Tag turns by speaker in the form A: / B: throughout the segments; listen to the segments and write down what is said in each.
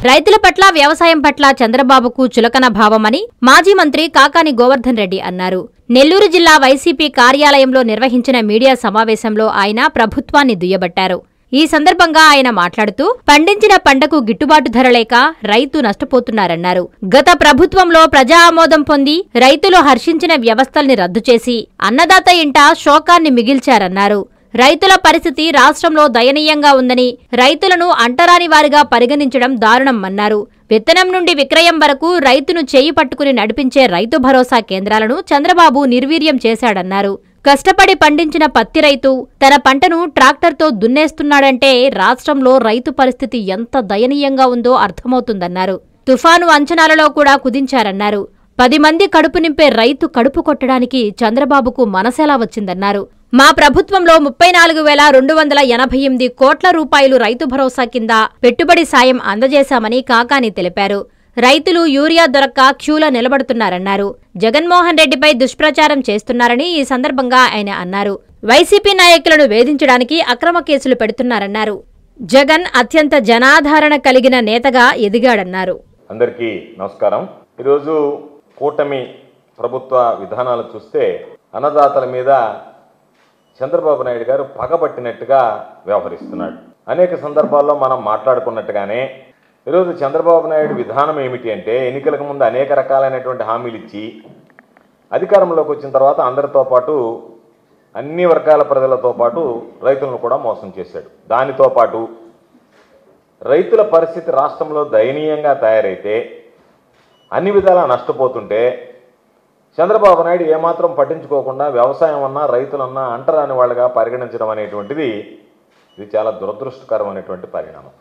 A: రైతుల పట్ల వ్యవసాయం పట్ల చంద్రబాబుకు చులకన భావమని మాజీ మంత్రి కాకాని గోవర్ధన్ రెడ్డి అన్నారు. నెల్లూరు జిల్లా వైసీపీ కార్యాలయంలో నిర్వహించిన మీడియా సమావేశంలో ఆయన ప్రభుత్వాన్ని దుయ్యబట్టారు. ఈ సందర్భంగా ఆయన మాట్లాడుతూ పండించిన పంటకు గిట్టుబాటు ధర లేక రైతు నష్టపోతున్నారన్నారు. గత ప్రభుత్వంలో ప్రజా ఆమోదం పొంది రైతులు హర్షించిన వ్యవస్థల్ని రద్దు చేసి అన్నదాత ఇంట శోకాన్ని మిగిల్చారన్నారు. రైతుల పరిస్థితి రాష్ట్రంలో దయనీయంగా ఉందని, రైతులను అంటరాని వారిగా పరిగణించడం దారుణమన్నారు. విత్తనం నుండి విక్రయం వరకు రైతును చేయి పట్టుకుని నడిపించే రైతు భరోసా కేంద్రాలను చంద్రబాబు నిర్వీర్యం చేశాడన్నారు. కష్టపడి పండించిన పత్తి రైతు తన పంటను ట్రాక్టర్తో దున్నేస్తున్నాడంటే రాష్ట్రంలో రైతు పరిస్థితి ఎంత దయనీయంగా ఉందో అర్థమవుతుందన్నారు. తుఫాను అంచనాలలో కూడా కుదించారన్నారు. 10 మంది కడుపు నింపే రైతు కడుపు కొట్టడానికి చంద్రబాబుకు మనసెలా వచ్చిందన్నారు. మా ప్రభుత్వంలో 34,288 కోట్ల రూపాయలు రైతు భరోసా కింద పెట్టుబడి సాయం అందజేశామని కాకాని తెలిపారు. రైతులు యూరియా దొరక్క క్యూలో నిలబడుతున్నారన్నారు. జగన్మోహన్ రెడ్డిపై దుష్ప్రచారం చేస్తున్నారని ఈ సందర్భంగా ఆయన అన్నారు. వైసీపీ నాయకులను వేధించడానికి అక్రమ కేసులు పెడుతున్నారన్నారు. జగన్ అత్యంత జనాదరణ కలిగిన నేతగా ఎదిగాడన్నారు.
B: అందరికీ నమస్కారం. ఈరోజు కూటమి ప్రభుత్వ విధానాలు చూస్తే అన్నదాతల మీద చంద్రబాబు నాయుడు గారు పగబట్టినట్టుగా వ్యవహరిస్తున్నాడు. అనేక సందర్భాల్లో మనం మాట్లాడుకున్నట్టుగానే ఈరోజు చంద్రబాబు నాయుడు విధానం ఏమిటి అంటే, ఎన్నికలకు ముందు అనేక రకాలైనటువంటి హామీలు ఇచ్చి అధికారంలోకి వచ్చిన తర్వాత అందరితో పాటు అన్ని వర్గాల ప్రజలతో పాటు రైతులను కూడా మోసం చేశాడు. దానితో పాటు రైతుల పరిస్థితి రాష్ట్రంలో దయనీయంగా తయారైతే, అన్ని విధాలా నష్టపోతుంటే చంద్రబాబు నాయుడు ఏమాత్రం పట్టించుకోకుండా వ్యవసాయం అన్నా రైతులన్నా అంటరాని వాళ్ళగా పరిగణించడం అనేటువంటిది ఇది చాలా దురదృష్టకరమైనటువంటి పరిణామం.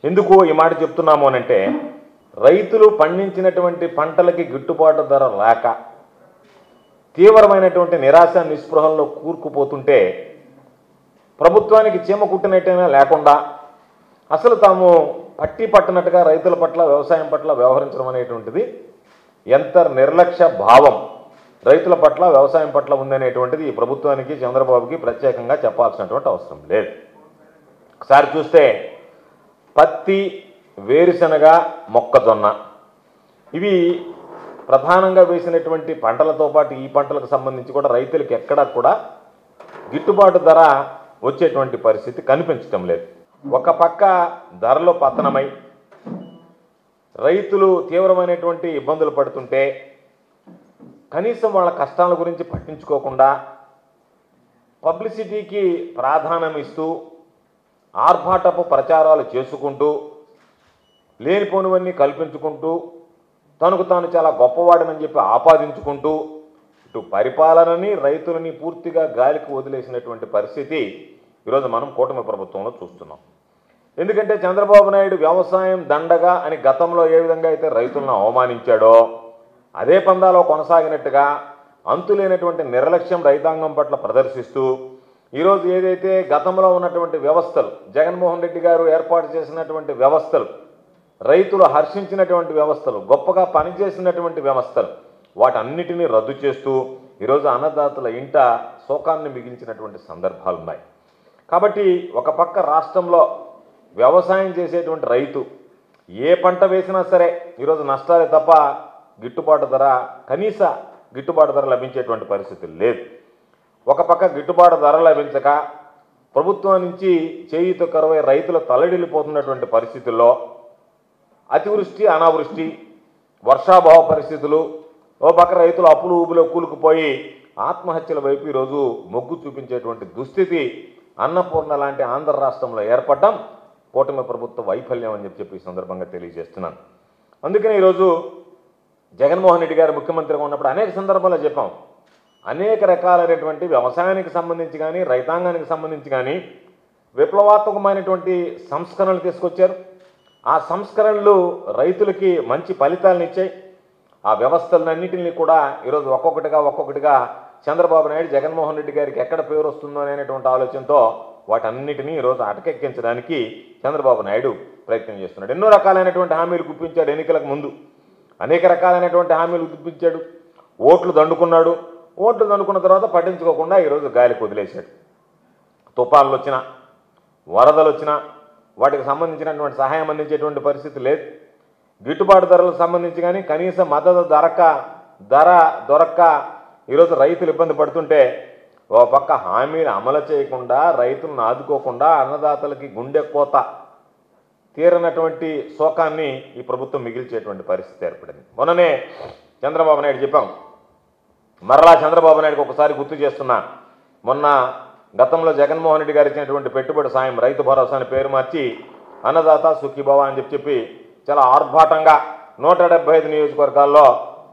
B: ఎందుకు ఈ మాట చెప్తున్నాము అనంటే, రైతులు పండించినటువంటి పంటలకి గిట్టుబాటు ధర లేక తీవ్రమైనటువంటి నిరాశ నిస్పృహల్లో కూరుకుపోతుంటే ప్రభుత్వానికి చీమ కుట్టినట్టయినా లేకుండా అసలు తాము పట్టినట్టుగా రైతుల పట్ల వ్యవసాయం పట్ల వ్యవహరించడం అనేటువంటిది ఎంత నిర్లక్ష్య భావం రైతుల పట్ల వ్యవసాయం పట్ల ఉందనేటువంటిది ఈ ప్రభుత్వానికి చంద్రబాబుకి ప్రత్యేకంగా చెప్పాల్సినటువంటి అవసరం లేదు. ఒకసారి చూస్తే పత్తి, వేరుశనగ, మొక్కజొన్న ఇవి ప్రధానంగా వేసినటువంటి పంటలతో పాటు ఈ పంటలకు సంబంధించి కూడా రైతులకు ఎక్కడా కూడా గిట్టుబాటు ధర వచ్చేటువంటి పరిస్థితి కనిపించడం లేదు. ఒక పక్క ధరలో పతనమై రైతులు తీవ్రమైనటువంటి ఇబ్బందులు పడుతుంటే కనీసం వాళ్ళ కష్టాల గురించి పట్టించుకోకుండా పబ్లిసిటీకి ప్రాధాన్యం ఇస్తూ ఆర్భాటపు ప్రచారాలు చేసుకుంటూ లేనిపోనివన్నీ కల్పించుకుంటూ తనకు తాను చాలా గొప్పవాడనని చెప్పి ఆపాదించుకుంటూ ఇటు పరిపాలనని రైతులని పూర్తిగా గాలికి వదిలేసినటువంటి పరిస్థితి ఈరోజు మనం కూటమి ప్రభుత్వంలో చూస్తున్నాం. ఎందుకంటే చంద్రబాబు నాయుడు వ్యవసాయం దండగా అని గతంలో ఏ విధంగా అయితే రైతులను అవమానించాడో అదే పందాలో కొనసాగినట్టుగా అంతులేనటువంటి నిర్లక్ష్యం రైతాంగం పట్ల ప్రదర్శిస్తూ ఈరోజు ఏదైతే గతంలో ఉన్నటువంటి వ్యవస్థలు, జగన్మోహన్ రెడ్డి గారు ఏర్పాటు చేసినటువంటి వ్యవస్థలు, రైతులు హర్షించినటువంటి వ్యవస్థలు, గొప్పగా పనిచేసినటువంటి వ్యవస్థలు, వాటన్నిటినీ రద్దు చేస్తూ ఈరోజు అన్నదాతల ఇంట శోకాన్ని మిగిల్చినటువంటి సందర్భాలు ఉన్నాయి. కాబట్టి ఒక పక్క రాష్ట్రంలో వ్యవసాయం చేసేటువంటి రైతు ఏ పంట వేసినా సరే ఈరోజు నష్టాలే తప్ప కనీస గిట్టుబాటు ధర లభించేటువంటి పరిస్థితి లేదు. ఒక పక్క గిట్టుబాటు ధర లభించక ప్రభుత్వం నుంచి చేయూత కరువై రైతులు తల్లడిల్లిపోతున్నటువంటి పరిస్థితుల్లో అతివృష్టి, అనావృష్టి, వర్షాభావ పరిస్థితులు, ఓ పక్క రైతులు అప్పులు ఊబిలో కూలుకుపోయి ఆత్మహత్యల వైపు ఈరోజు మొగ్గు చూపించేటువంటి దుస్థితి అన్నపూర్ణ లాంటి ఆంధ్ర రాష్ట్రంలో ఏర్పడడం కూటమి ప్రభుత్వ వైఫల్యం అని చెప్పి ఈ సందర్భంగా తెలియజేస్తున్నాను. అందుకని ఈరోజు జగన్మోహన్ రెడ్డి గారు ముఖ్యమంత్రిగా ఉన్నప్పుడు అనేక సందర్భాల్లో చెప్పాం, అనేక రకాలైనటువంటి వ్యవసాయానికి సంబంధించి కానీ రైతాంగానికి సంబంధించి కానీ విప్లవాత్మకమైనటువంటి సంస్కరణలు తీసుకొచ్చారు. ఆ సంస్కరణలు రైతులకి మంచి ఫలితాలను ఇచ్చాయి. ఆ వ్యవస్థలన్నింటినీ కూడా ఈరోజు ఒక్కొక్కటిగా చంద్రబాబు నాయుడు జగన్మోహన్ రెడ్డి గారికి ఎక్కడ పేరు వస్తుందో అనేటువంటి ఆలోచనతో వాటన్నిటినీ ఈరోజు అటకెక్కించడానికి చంద్రబాబు నాయుడు ప్రయత్నం చేస్తున్నాడు. ఎన్నో రకాలైనటువంటి హామీలు గుప్పించాడు. ఎన్నికలకు ముందు అనేక రకాలైనటువంటి హామీలు గుప్పించాడు. ఓట్లు దండుకున్నాడు. ఓట్లు దండుకున్న తర్వాత పట్టించుకోకుండా ఈరోజు గాలికి వదిలేశాడు. తుఫాన్లు వచ్చినా, వరదలు వచ్చినా, వాటికి సంబంధించినటువంటి సహాయం అందించేటువంటి పరిస్థితి లేదు. గిట్టుబాటు ధరలకు సంబంధించి కానీ కనీస మద్దతు ధర దొరక్క ఈరోజు రైతులు ఇబ్బంది పడుతుంటే ఓ పక్క హామీలు అమలు చేయకుండా రైతులను ఆదుకోకుండా అన్నదాతలకి గుండె కోత తీరనటువంటి శోకాన్ని ఈ ప్రభుత్వం మిగిల్చేటువంటి పరిస్థితి ఏర్పడింది. మొన్ననే చంద్రబాబు నాయుడు చెప్పాం, మరలా చంద్రబాబు నాయుడుకి ఒకసారి గుర్తు చేస్తున్నా. మొన్న గతంలో జగన్మోహన్ రెడ్డి గారు ఇచ్చినటువంటి పెట్టుబడి సాయం రైతు భరోసా అని పేరు మార్చి అన్నదాత సుఖీభవ అని చెప్పి చాలా ఆర్భాటంగా 175 నియోజకవర్గాల్లో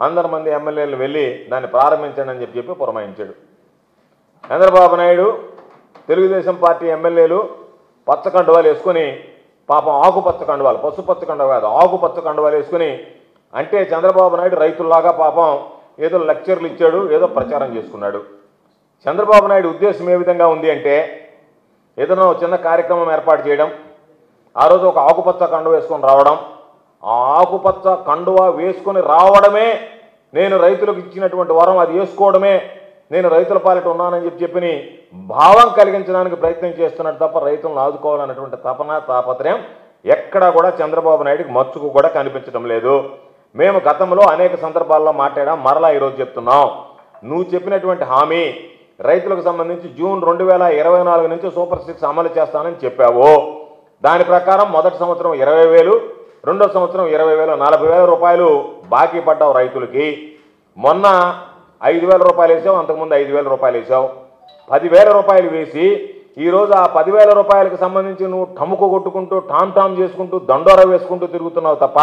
B: అందరి మంది ఎమ్మెల్యేలు వెళ్ళి దాన్ని ప్రారంభించండి అని చెప్పి పురమాయించాడు. చంద్రబాబు నాయుడు తెలుగుదేశం పార్టీ ఎమ్మెల్యేలు పచ్చ కండువాలు వేసుకొని, పాపం ఆకుపచ్చ కండువాలు, పసుపచ్చ కండువ కాదు ఆకుపచ్చ కండువాలు వేసుకుని, అంటే చంద్రబాబు నాయుడు రైతుల్లాగా పాపం ఏదో లెక్చర్లు ఇచ్చాడు, ఏదో ప్రచారం చేసుకున్నాడు. చంద్రబాబు నాయుడు ఉద్దేశం ఏ విధంగా ఉంది అంటే, ఏదైనా చిన్న కార్యక్రమం ఏర్పాటు చేయడం, ఆ రోజు ఒక ఆకుపచ్చ కండువ వేసుకొని రావడం, ఆ ఆకుపచ్చ కండువ వేసుకొని రావడమే నేను రైతులకు ఇచ్చినటువంటి వరం, అది వేసుకోవడమే నేను రైతుల పాలిట ఉన్నానని చెప్పి భావం కలిగించడానికి ప్రయత్నం చేస్తున్నాడు తప్ప రైతులను ఆదుకోవాలన్నటువంటి తాపత్రయం ఎక్కడా కూడా చంద్రబాబు నాయుడికి మచ్చుకు కూడా కనిపించడం లేదు. మేము గతంలో అనేక సందర్భాల్లో మాట్లాడాం, మరలా ఈరోజు చెప్తున్నాం. నువ్వు చెప్పినటువంటి హామీ రైతులకు సంబంధించి జూన్ 2024 నుంచి సూపర్ 6 అమలు చేస్తానని చెప్పావు. దాని ప్రకారం మొదటి సంవత్సరం 20,000, రెండో సంవత్సరం 20,000, 40,000 రూపాయలు బాకీ పడ్డావు రైతులకి. మొన్న 5,000 రూపాయలు వేసావు, అంతకుముందు 5,000 రూపాయలు వేసావు. 10,000 రూపాయలు వేసి ఈరోజు ఆ 10,000 రూపాయలకు సంబంధించి నువ్వు టముకు కొట్టుకుంటూ టామ్ చేసుకుంటూ దండోర వేసుకుంటూ తిరుగుతున్నావు తప్ప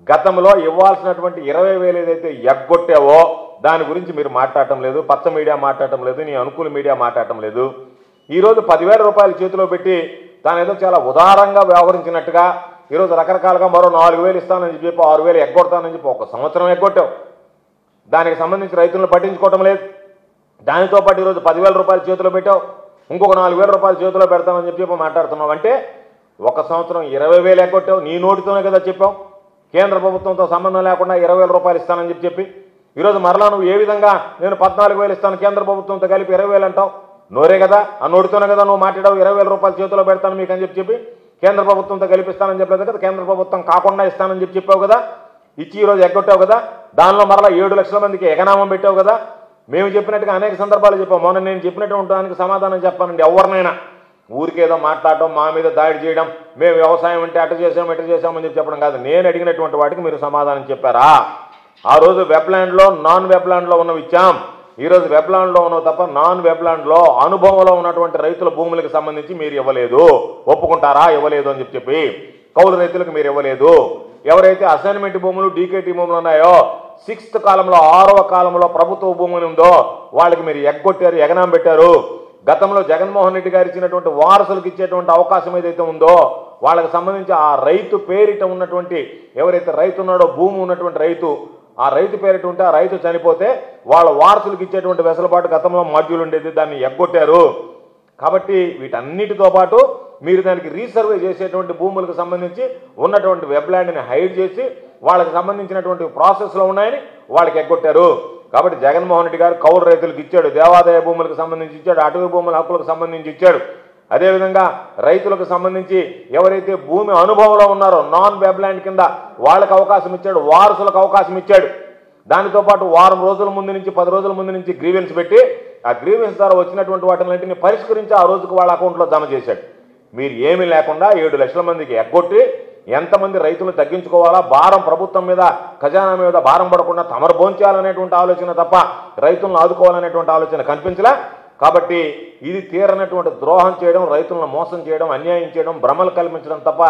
B: గతంలో ఇవ్వాల్సినటువంటి 20,000 ఏదైతే ఎగ్గొట్టావో దాని గురించి మీరు మాట్లాడటం లేదు. పచ్చ మీడియా మాట్లాడటం లేదు, నీ అనుకూల మీడియా మాట్లాడటం లేదు. ఈరోజు 10,000 రూపాయలు చేతిలో పెట్టి తాను ఏదో చాలా ఉదారంగా వ్యవహరించినట్టుగా ఈరోజు రకరకాలుగా మరో 4,000 ఇస్తానని చెప్పి 6,000 ఎగ్గొడతానని చెప్పి ఒక సంవత్సరం ఎగ్గొట్టావు. దానికి సంబంధించి రైతులను పట్టించుకోవటం లేదు. దానితో పాటు ఈరోజు 10,000 రూపాయలు చేతిలో పెట్టావు, ఇంకొక 4,000 రూపాయలు చేతిలో పెడతామని చెప్పి మాట్లాడుతున్నావు. అంటే ఒక సంవత్సరం 20,000 ఎగ్గొట్టావు, నీ నోటితోనే కదా చెప్పావు. కేంద్ర ప్రభుత్వంతో సంబంధం లేకుండా 20,000 రూపాయలు ఇస్తానని చెప్పి ఈరోజు మరలా నువ్వు ఏ విధంగా నేను 14,000 ఇస్తాను కేంద్ర ప్రభుత్వంతో కలిపి 20,000 అంటావు. నోరే కదా, ఆ నోటితోనే కదా నువ్వు మాట్లాడావు. 20,000 రూపాయలు చేతిలో పెడతాను మీకు అని చెప్పి కేంద్ర ప్రభుత్వంతో కలిపిస్తానని చెప్పలేదు కదా, కేంద్ర ప్రభుత్వం కాకుండా ఇస్తానని చెప్పావు కదా, ఇచ్చి ఈరోజు ఎగ్గొట్టావు కదా. దానిలో మరలా 7 లక్షల మందికి ఎగనామం పెట్టావు కదా. మేము చెప్పినట్టుగా అనేక సందర్భాలు చెప్పాం. మొన్న నేను చెప్పినటువంటి దానికి సమాధానం చెప్పానండి. ఎవరినైనా ఊరికేదో మాట్లాడటం, మా మీద దాడి చేయడం, మేము వ్యవసాయం అంటే అటు చేసామని చెప్పడం కాదు. నేను అడిగినటువంటి వాటికి మీరు సమాధానం చెప్పారా? ఆ రోజు వెబ్లాండ్లో నాన్ వెబ్లాండ్లో ఉన్నవి ఇచ్చాం. ఈరోజు వెబ్లాండ్లో ఉన్నవి తప్ప నాన్ వెబ్లాండ్లో అనుభవంలో ఉన్నటువంటి రైతుల భూములకు సంబంధించి మీరు ఇవ్వలేదు. ఒప్పుకుంటారా? ఇవ్వలేదు అని చెప్పి కౌలు రైతులకు మీరు ఇవ్వలేదు. ఎవరైతే అసైన్మెంట్ భూములు డీకేటీ భూములు ఉన్నాయో 6th కాలంలో 6వ కాలంలో ప్రభుత్వ భూములు ఉందో వాళ్ళకి మీరు ఎగ్గొట్టారు, ఎగనాం పెట్టారు. గతంలో జగన్మోహన్ రెడ్డి గారు ఇచ్చినటువంటి వారసులకు ఇచ్చేటువంటి అవకాశం ఏదైతే ఉందో వాళ్ళకి సంబంధించి ఆ రైతు పేరిట ఉన్నటువంటి ఎవరైతే రైతు ఉన్నాడో భూమి ఉన్నటువంటి రైతు, ఆ రైతు పేరిట ఉంటే ఆ రైతు చనిపోతే వాళ్ళ వారసులకు ఇచ్చేటువంటి వెసులుబాటు గతంలో మాడ్యూల్ ఉండేది, దాన్ని ఎగ్గొట్టారు. కాబట్టి వీటన్నిటితో పాటు మీరు దానికి రీసర్వే చేసేటువంటి భూములకు సంబంధించి ఉన్నటువంటి వెబ్లాండ్ని హైడ్ చేసి వాళ్ళకి సంబంధించినటువంటి ప్రాసెస్లో ఉన్నాయని వాళ్ళకి ఎగ్గొట్టారు. కాబట్టి జగన్మోహన్ రెడ్డి గారు కౌలు రైతులకు ఇచ్చాడు, దేవాదాయ భూములకు సంబంధించి ఇచ్చాడు, అటవీ భూముల హక్కులకు సంబంధించి ఇచ్చాడు. అదేవిధంగా రైతులకు సంబంధించి ఎవరైతే భూమి అనుభవంలో ఉన్నారో నాన్ వెబ్లాండ్ కింద వాళ్ళకి అవకాశం ఇచ్చాడు, వారసులకు అవకాశం ఇచ్చాడు. దానితో పాటు వారం రోజుల ముందు నుంచి 10 రోజుల ముందు నుంచి గ్రీవెన్స్ పెట్టి ఆ గ్రీవెన్స్ ద్వారా వచ్చినటువంటి వాటిని పరిష్కరించి ఆ రోజుకు వాళ్ళ అకౌంట్లో జమ చేశాడు. మీరు ఏమీ లేకుండా 7 లక్షల మందికి ఎగ్గొట్టి ఎంతమంది రైతులు తగ్గించుకోవాలా, భారం ప్రభుత్వం మీద ఖజానా మీద భారం పడకుండా తమరు భోంచేయాలనేటువంటి ఆలోచన తప్ప రైతులను ఆదుకోవాలనేటువంటి ఆలోచన కనిపించలే. కాబట్టి ఇది తీరనటువంటి ద్రోహం చేయడం, రైతులను మోసం చేయడం, అన్యాయం చేయడం, భ్రమలు కల్పించడం తప్ప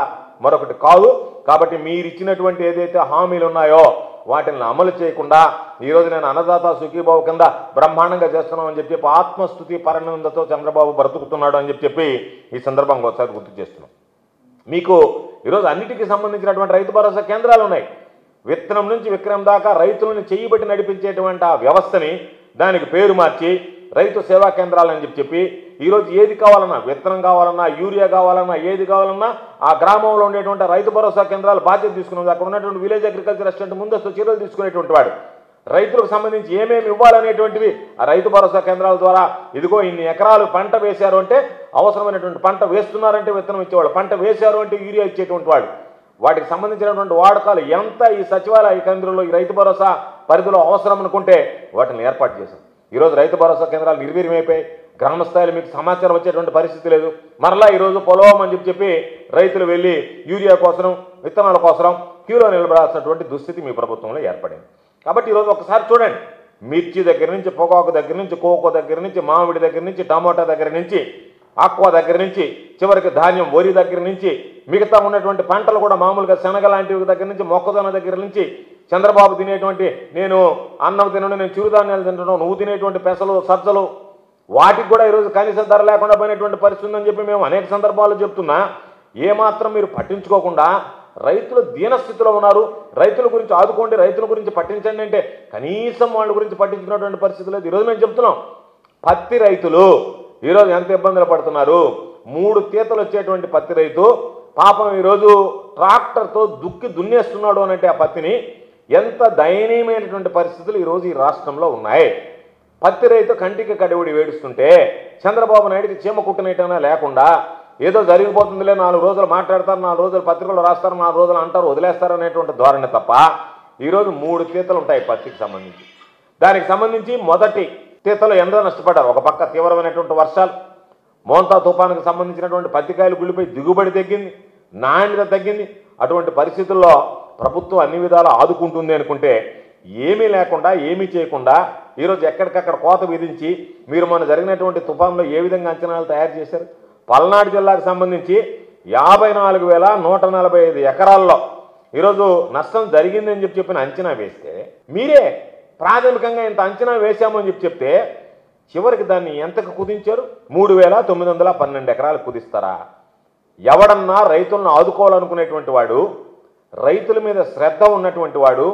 B: మరొకటి కాదు. కాబట్టి మీరు ఇచ్చినటువంటి ఏదైతే హామీలు ఉన్నాయో వాటిని అమలు చేయకుండా ఈరోజు నేను అన్నదాత సుఖీబాబు కింద బ్రహ్మాండంగా చేస్తున్నామని చెప్పి ఆత్మస్థుతి పరనిందతో చంద్రబాబు బ్రతుకుతున్నాడు అని చెప్పి ఈ సందర్భంగా ఒకసారి గుర్తు చేస్తున్నాం. మీకు ఈరోజు అన్నిటికీ సంబంధించినటువంటి రైతు భరోసా కేంద్రాలు ఉన్నాయి. విత్తనం నుంచి విక్రయం దాకా రైతులను చేయబట్టి నడిపించేటువంటి ఆ వ్యవస్థని దానికి పేరు మార్చి రైతు సేవా కేంద్రాలని చెప్పి ఈరోజు ఏది కావాలన్నా, విత్తనం కావాలన్నా, యూరియా కావాలన్నా, ఏది కావాలన్నా ఆ గ్రామంలో ఉండేటువంటి రైతు భరోసా కేంద్రాలు బాధ్యత తీసుకునేది. అక్కడ ఉన్నటువంటి విలేజ్ అగ్రికల్చర్ అసిస్టెంట్ ముందస్తు చర్యలు తీసుకునేటువంటి వాడు రైతులకు సంబంధించి ఏమేమి ఇవ్వాలనేటువంటివి ఆ రైతు భరోసా కేంద్రాల ద్వారా ఇదిగో ఇన్ని ఎకరాలు పంట వేశారు అంటే అవసరమైనటువంటి పంట వేస్తున్నారంటే విత్తనం ఇచ్చేవాళ్ళు, పంట వేశారు అంటే యూరియా ఇచ్చేటువంటి వాడు. వాటికి సంబంధించినటువంటి వాడకాలు ఎంత ఈ సచివాలయ కేంద్రంలో ఈ రైతు భరోసా పరిధిలో అవసరం అనుకుంటే వాటిని ఏర్పాటు చేశాం. ఈరోజు రైతు భరోసా కేంద్రాలు నిర్వీర్యమైపోయి గ్రామ స్థాయిలో మీకు సమాచారం వచ్చేటువంటి పరిస్థితి లేదు. మరలా ఈరోజు పొలం అని చెప్పి రైతులు వెళ్ళి యూరియా కోసం విత్తనాల కోసం క్యూలో నిలబడాల్సినటువంటి దుస్థితి మీ ప్రభుత్వంలో ఏర్పడింది. కాబట్టి ఈరోజు ఒకసారి చూడండి, మిర్చి దగ్గర నుంచి, పొగాకు దగ్గర నుంచి, కోకో దగ్గర నుంచి, మామిడి దగ్గర నుంచి, టమాటా దగ్గర నుంచి, ఆక్వా దగ్గర నుంచి, చివరికి ధాన్యం వరి దగ్గర నుంచి, మిగతా ఉన్నటువంటి పంటలు కూడా మామూలుగా శనగ లాంటివి దగ్గర నుంచి, మొక్కజొన్న దగ్గర నుంచి, చంద్రబాబు తినేటువంటి నేను అన్నం తినను, నేను చిరుధాన్యాలు తింటున్నాను, నువ్వు తినేటువంటి పెసలు సజ్జలు, వాటికి కూడా ఈరోజు కనీస ధర లేకుండా పోయినటువంటి పరిస్థితి ఉందని చెప్పి మేము అనేక సందర్భాల్లో చెప్తున్నా. ఏమాత్రం మీరు పట్టించుకోకుండా రైతులు దీనస్థితిలో ఉన్నారు, రైతుల గురించి ఆదుకోండి, రైతుల గురించి పట్టించండి అంటే కనీసం వాళ్ళ గురించి పట్టించుకున్నటువంటి పరిస్థితి లేదు. ఈరోజు మేము చెప్తున్నాం, పత్తి రైతులు ఈరోజు ఎంత ఇబ్బందులు పడుతున్నారు. 3 తీతలు వచ్చేటువంటి పత్తి రైతు పాపం ఈరోజు ట్రాక్టర్తో దున్నేస్తున్నాడు అనంటే ఆ పత్తిని ఎంత దయనీయమైనటువంటి పరిస్థితులు ఈరోజు ఈ రాష్ట్రంలో ఉన్నాయి. పత్తి రైతు కంటికి కడివుడి వేడుస్తుంటే చంద్రబాబు నాయుడికి చీమ కుట్టినట్టైనా లేకుండా ఏదో జరిగిపోతుందిలే, 4 రోజులు మాట్లాడతారు, 4 రోజులు పత్రికలు రాస్తారు, 4 రోజులు అంటారు, వదిలేస్తారు అనేటువంటి ధోరణి తప్ప ఈరోజు 3 తీతలు ఉంటాయి పత్తికి సంబంధించి. దానికి సంబంధించి మొదటి తీతలు ఎంతో నష్టపడ్డారు. ఒక పక్క తీవ్రమైనటువంటి వర్షాలు, మోంతా తుఫానుకు సంబంధించినటువంటి పత్తికాయలు గుళ్ళిపోయి దిగుబడి తగ్గింది, నాణ్యత తగ్గింది. అటువంటి పరిస్థితుల్లో ప్రభుత్వం అన్ని విధాలా ఆదుకుంటుంది అనుకుంటే ఏమీ లేకుండా, ఏమీ చేయకుండా ఈరోజు ఎక్కడికక్కడ కోత విధించి మీరు మొన్న జరిగినటువంటి తుఫాన్లో ఏ విధంగా అంచనాలు తయారు చేశారు. పల్నాడు జిల్లాకు సంబంధించి 54,145 ఎకరాల్లో ఈరోజు నష్టం జరిగిందని చెప్పిన అంచనా వేస్తే మీరే ప్రాథమికంగా ఇంత అంచనా వేశామని చెప్తే చివరికి దాన్ని ఎంతకు కుదించారు? 3,912 ఎకరాలు కుదిస్తారా? ఎవడన్నా రైతులను ఆదుకోవాలనుకునేటువంటి వాడు, రైతుల మీద శ్రద్ధ ఉన్నటువంటి వాడు,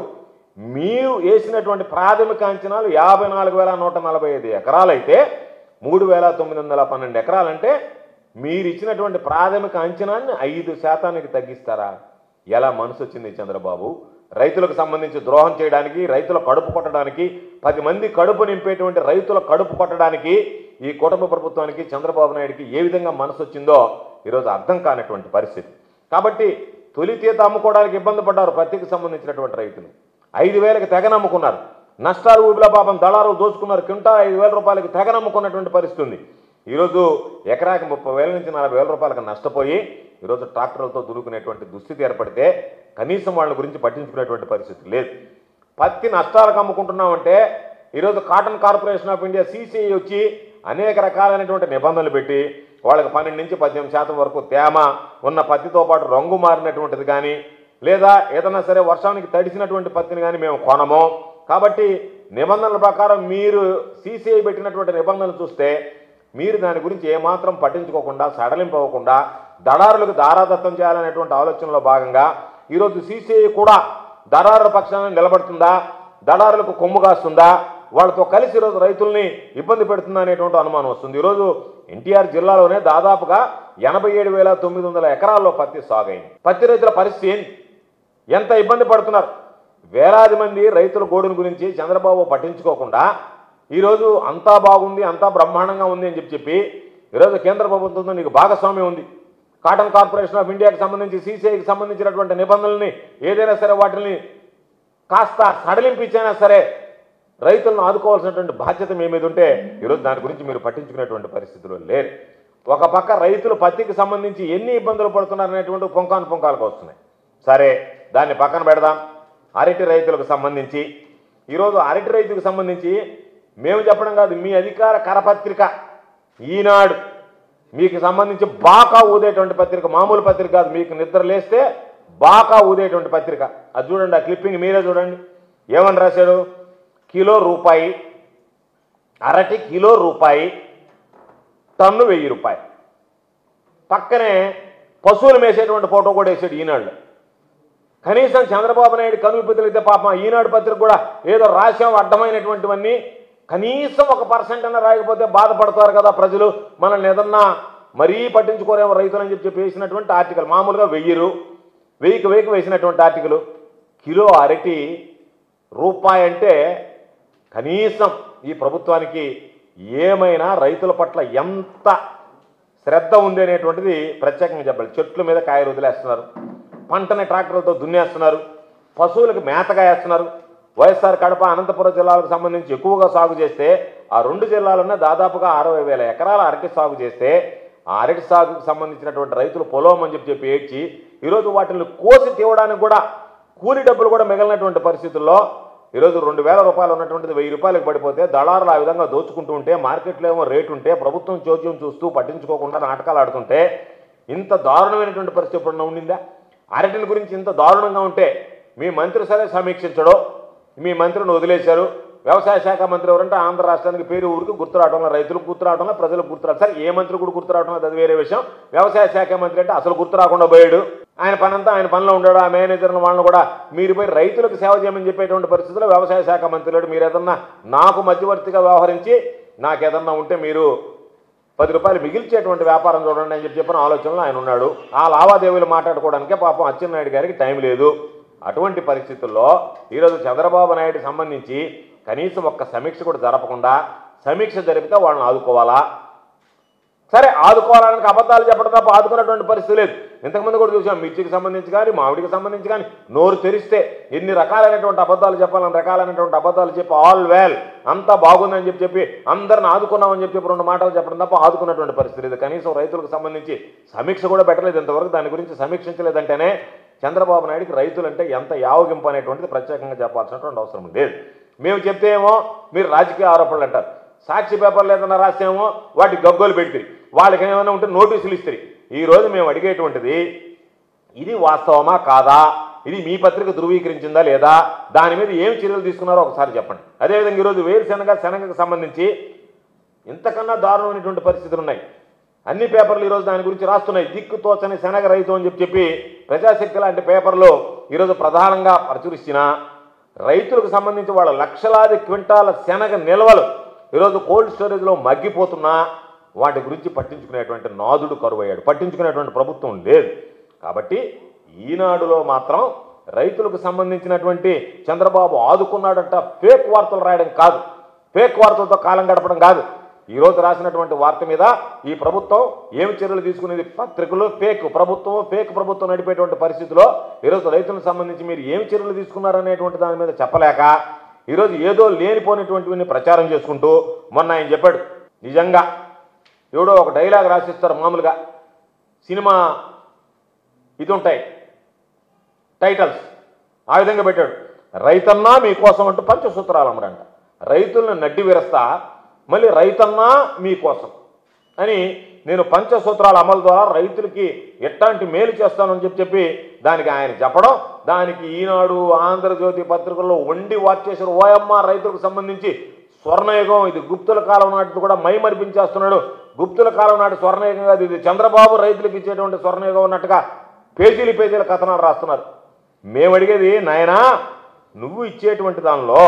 B: మీరు వేసినటువంటి ప్రాథమిక అంచనాలు 54,145 ఎకరాలు అయితే 3,912 ఎకరాలంటే మీరు ఇచ్చినటువంటి ప్రాథమిక అంచనాన్ని 5% తగ్గిస్తారా? ఎలా మనసు వచ్చింది చంద్రబాబు? రైతులకు సంబంధించి ద్రోహం చేయడానికి, రైతుల కడుపు కొట్టడానికి, 10 మంది కడుపు నింపేటువంటి రైతుల కడుపు కొట్టడానికి ఈ కుటుంబ ప్రభుత్వానికి, చంద్రబాబు నాయుడికి ఏ విధంగా మనసు వచ్చిందో ఈరోజు అర్థం కానటువంటి పరిస్థితి. కాబట్టి తొలి తీత అమ్ముకోవడానికి ఇబ్బంది పడ్డారు పత్తికి సంబంధించినటువంటి రైతులు. 5,000కి తెగనమ్ముకున్నారు. నష్టాలు ఊపిలో పాపం దళారులు దోచుకున్నారు. క్వింటా 5,000 రూపాయలకి తెగనమ్ముకున్నటువంటి పరిస్థితి ఉంది. ఈరోజు ఎకరాకి 30,000 నుంచి 40,000 రూపాయలకు నష్టపోయి ఈరోజు ట్రాక్టర్లతో దులుకునేటువంటి దుస్థితి ఏర్పడితే కనీసం వాళ్ళ గురించి పట్టించుకునేటువంటి పరిస్థితి లేదు. పత్తి నష్టాలకు అమ్ముకుంటున్నామంటే ఈరోజు cotton corporation of India CCI వచ్చి అనేక రకాలైనటువంటి నిబంధనలు పెట్టి వాళ్ళకి 12 నుంచి 18% వరకు తేమ ఉన్న పత్తితో పాటు రంగు మారినటువంటిది కానీ, లేదా ఏదైనా సరే వర్షానికి తడిసినటువంటి పత్తిని కానీ మేము కొనము. కాబట్టి నిబంధనల ప్రకారం మీరు CCI పెట్టినటువంటి నిబంధనలు చూస్తే మీరు దాని గురించి ఏమాత్రం పట్టించుకోకుండా, సడలింపవ్వకుండా దళారులకు దారాదత్తం చేయాలనేటువంటి ఆలోచనలో భాగంగా ఈరోజు CCI కూడా దళారుల పక్షాన నిలబడుతుందా, దళారులకు కొమ్ము కాస్తుందా, వాళ్ళతో కలిసి ఈరోజు రైతుల్ని ఇబ్బంది పెడుతుందా అనేటువంటి అనుమానం వస్తుంది. ఈరోజు NTR జిల్లాలోనే దాదాపుగా 87,900 ఎకరాల్లో పత్తి సాగైంది. పత్తి రైతుల పరిస్థితి ఎంత ఇబ్బంది పడుతున్నారు. వేలాది మంది రైతుల గోడుని గురించి చంద్రబాబు పట్టించుకోకుండా ఈరోజు అంతా బాగుంది, అంతా బ్రహ్మాండంగా ఉంది అని చెప్పి ఈరోజు కేంద్ర ప్రభుత్వంతో నీకు భాగస్వామ్యం ఉంది. కాటన్ కార్పొరేషన్ ఆఫ్ ఇండియాకి సంబంధించి CCIకి సంబంధించినటువంటి నిబంధనల్ని ఏదైనా సరే వాటిని కాస్త సడలింపించైనా సరే రైతులను ఆదుకోవాల్సినటువంటి బాధ్యత మీ మీద ఉంటే ఈరోజు దాని గురించి మీరు పట్టించుకునేటువంటి పరిస్థితులు లేరు. ఒక పక్క రైతులు పత్తికి సంబంధించి ఎన్ని ఇబ్బందులు పడుతున్నారనేటువంటి పుంకాలకు వస్తున్నాయి. సరే, దాన్ని పక్కన పెడదాం. అరటి రైతులకు సంబంధించి ఈరోజు అరటి రైతుకు సంబంధించి మేము చెప్పడం కాదు, మీ అధికార కరపత్రిక ఈనాడు మీకు సంబంధించి బాకా ఊదేటువంటి పత్రిక, మామూలు పత్రిక కాదు. మీకు నిద్ర లేస్తే బాకా ఊదేటువంటి పత్రిక. అది చూడండి, ఆ క్లిప్పింగ్ మీరే చూడండి. ఏమని రాశాడు? కిలో రూపాయి, అరటి కిలో రూపాయి, టన్ను 1000 రూపాయలు. పక్కనే పశువులు మేసేటువంటి ఫోటో కూడా వేసాడు ఈనాడు. కనీసం చంద్రబాబు నాయుడు కనువిపతులైతే పాపం ఈనాడు పత్రిక కూడా ఏదో రాశాం అడ్డమైనటువంటివన్నీ కనీసం 1% అన్న రాయకపోతే బాధపడతారు కదా ప్రజలు, మనల్ని ఏదన్నా మరీ పట్టించుకోరేమో రైతులు అని చెప్పి వేసినటువంటి ఆర్టికల్. మామూలుగా 1000కి వేసినటువంటి ఆర్టికల్. కిలో అరటి రూపాయి అంటే కనీసం ఈ ప్రభుత్వానికి ఏమైనా రైతుల పట్ల ఎంత శ్రద్ధ ఉంది అనేటువంటిది ప్రత్యేకంగా చెప్పాలి. చెట్ల మీద కాయలు వదిలేస్తున్నారు, పంటని ట్రాక్టర్లతో దున్నేస్తున్నారు, పశువులకు మేతగా వేస్తున్నారు. వైఎస్ఆర్ కడప అనంతపురం జిల్లాలకు సంబంధించి ఎక్కువగా సాగు చేస్తే ఆ 2 జిల్లాలోనే దాదాపుగా 60,000 ఎకరాల అరటి సాగు చేస్తే ఆ అరటి సాగుకు సంబంధించినటువంటి రైతులు పొలం అని చెప్పి ఏడ్చి ఈరోజు వాటిని కోసి తీయడానికి కూడా కూలి డబ్బులు కూడా మిగిలినటువంటి పరిస్థితుల్లో ఈరోజు 2,000 రూపాయలు ఉన్నటువంటిది 1,000 రూపాయలకు పడిపోతే దళారులు ఆ విధంగా దోచుకుంటూ ఉంటే, మార్కెట్లో ఏమో రేటు ఉంటే, ప్రభుత్వం చోద్యం చూస్తూ పట్టించుకోకుండా నాటకాలు ఆడుతుంటే ఇంత దారుణమైనటువంటి పరిస్థితి ఎప్పుడన్నా ఉండిందా? అరటిని గురించి ఇంత దారుణంగా ఉంటే మీ మంత్రి సరే సమీక్షించడో, మీ మంత్రిని వదిలేశారు. వ్యవసాయ శాఖ మంత్రి ఎవరంటే ఆంధ్ర రాష్ట్రానికి పేరు ఊరికి గుర్తు రావడంలో, రైతులకు గుర్తు రావడంలో, ప్రజలకు గుర్తు రావడం. సరే, ఏ మంత్రి కూడా గుర్తు రావడం అది వేరే విషయం. వ్యవసాయ శాఖ మంత్రి అంటే అసలు గుర్తు రాకుండా పోయాడు. ఆయన పనంతా ఆయన పనిలో ఉండాడు. ఆ మేనేజర్ని వాళ్ళని కూడా మీరు పోయి రైతులకు సేవ చేయమని చెప్పేటువంటి పరిస్థితుల్లో వ్యవసాయ శాఖ మంత్రి లేడు. మీరు ఏదన్నా నాకు మధ్యవర్తిగా వ్యవహరించి నాకేదన్నా ఉంటే మీరు 10 రూపాయలు మిగిల్చేటువంటి వ్యాపారం చూడండి అని చెప్పిన ఆలోచనలో ఆయన ఉన్నాడు. ఆ లావాదేవీలు మాట్లాడుకోవడానికే పాపం అచ్చెన్నాయుడు గారికి టైం లేదు. అటువంటి పరిస్థితుల్లో ఈరోజు చంద్రబాబు నాయుడు సంబంధించి కనీసం ఒక్క సమీక్ష కూడా జరపకుండా, సమీక్ష జరిపితే వాళ్ళని ఆదుకోవాలా? సరే, ఆదుకోవాలని అబద్ధాలు చెప్పడం తప్ప ఆదుకున్నటువంటి పరిస్థితి లేదు. ఇంతకుముందు కూడా చూసాం, మిర్చికి సంబంధించి కానీ మామిడికి సంబంధించి కానీ నోరు తెరిస్తే ఎన్ని రకాలైనటువంటి అబద్ధాలు చెప్పాలని రకాలైనటువంటి అబద్ధాలు చెప్పి ఆల్ వెల్ అంతా బాగుందని చెప్పి అందరిని ఆదుకున్నామని చెప్పి 2 మాటలు చెప్పడం తప్ప ఆదుకున్నటువంటి పరిస్థితి లేదు. కనీసం రైతులకు సంబంధించి సమీక్ష కూడా పెట్టలేదు ఇంతవరకు. దాని గురించి సమీక్షించలేదంటేనే చంద్రబాబు నాయుడికి రైతులంటే ఎంత యావగింపు అనేటువంటిది ప్రత్యేకంగా చెప్పాల్సినటువంటి అవసరం లేదు. మేము చెప్తే ఏమో మీరు రాజకీయ ఆరోపణలు అంటారు. సాక్షి పేపర్లు ఏదైనా రాసేమో వాటి గగ్గోలు పెడితే వాళ్ళకి ఏమైనా ఉంటే నోటీసులు ఇస్తారు. ఈరోజు మేము అడిగేటువంటిది ఇది వాస్తవమా కాదా, ఇది మీ పత్రిక ధృవీకరించిందా లేదా, దాని మీద ఏం చర్యలు తీసుకున్నారో ఒకసారి చెప్పండి. అదేవిధంగా ఈరోజు శనగకు సంబంధించి ఇంతకన్నా దారుణమైనటువంటి పరిస్థితులు ఉన్నాయి. అన్ని పేపర్లు ఈరోజు దాని గురించి రాస్తున్నాయి. దిక్కుతోచని శనగ రైతు అని చెప్పి ప్రజాశక్తి లాంటి పేపర్లు ఈరోజు ప్రధానంగా ప్రచురిస్తున్న రైతులకు సంబంధించి వాళ్ళ లక్షలాది క్వింటాల శనగ నిల్వలు ఈరోజు కోల్డ్ స్టోరేజ్లో మగ్గిపోతున్నా వాటి గురించి పట్టించుకునేటువంటి నాదుడు కరువయ్యాడు. పట్టించుకునేటువంటి ప్రభుత్వం లేదు. కాబట్టి ఈనాడులో మాత్రం రైతులకు సంబంధించినటువంటి చంద్రబాబు ఆదుకున్నాడంట ఫేక్ వార్తలు రాయడం కాదు, ఫేక్ వార్తలతో కాలం గడపడం కాదు. ఈరోజు రాసినటువంటి వార్త మీద ఈ ప్రభుత్వం ఏమి చర్యలు తీసుకునేది, పత్రికలు ఫేక్ ప్రభుత్వం నడిపేటువంటి పరిస్థితిలో ఈరోజు రైతులకు సంబంధించి మీరు ఏమి చర్యలు తీసుకున్నారనేటువంటి దాని మీద చెప్పలేక ఈరోజు ఏదో లేనిపోయినటువంటివన్నీ ప్రచారం చేసుకుంటూ, మొన్న ఆయన చెప్పాడు, నిజంగా ఎవడో ఒక డైలాగ్ రాసిస్తారు మామూలుగా, సినిమా ఇది ఉంటాయి టైటిల్స్, ఆ విధంగా పెట్టాడు. రైతన్నా మీకోసం అంటూ పంచసూత్రాలు అమ్మడంట. రైతులను నడ్డి విరస్తా మళ్ళీ రైతన్నా మీకోసం అని నేను పంచసూత్రాల అమలు ద్వారా రైతులకి ఎట్లాంటి మేలు చేస్తానని చెప్పి దానికి ఆయన చెప్పడం, దానికి ఈనాడు ఆంధ్రజ్యోతి పత్రికల్లో వండి వార్చేశారు. ఓయమ్మ రైతులకు సంబంధించి స్వర్ణయుగం, ఇది గుప్తుల కాలం నాటిది కూడా మైమరిపించేస్తున్నాడు. గుప్తుల కాలం నాటి స్వర్ణయుగం కాదు ఇది, చంద్రబాబు రైతులకు ఇచ్చేటువంటి స్వర్ణయుగం ఉన్నట్టుగా పేజీల కథనాలు రాస్తున్నారు. మేము అడిగేది, నాయనా నువ్వు ఇచ్చేటువంటి దానిలో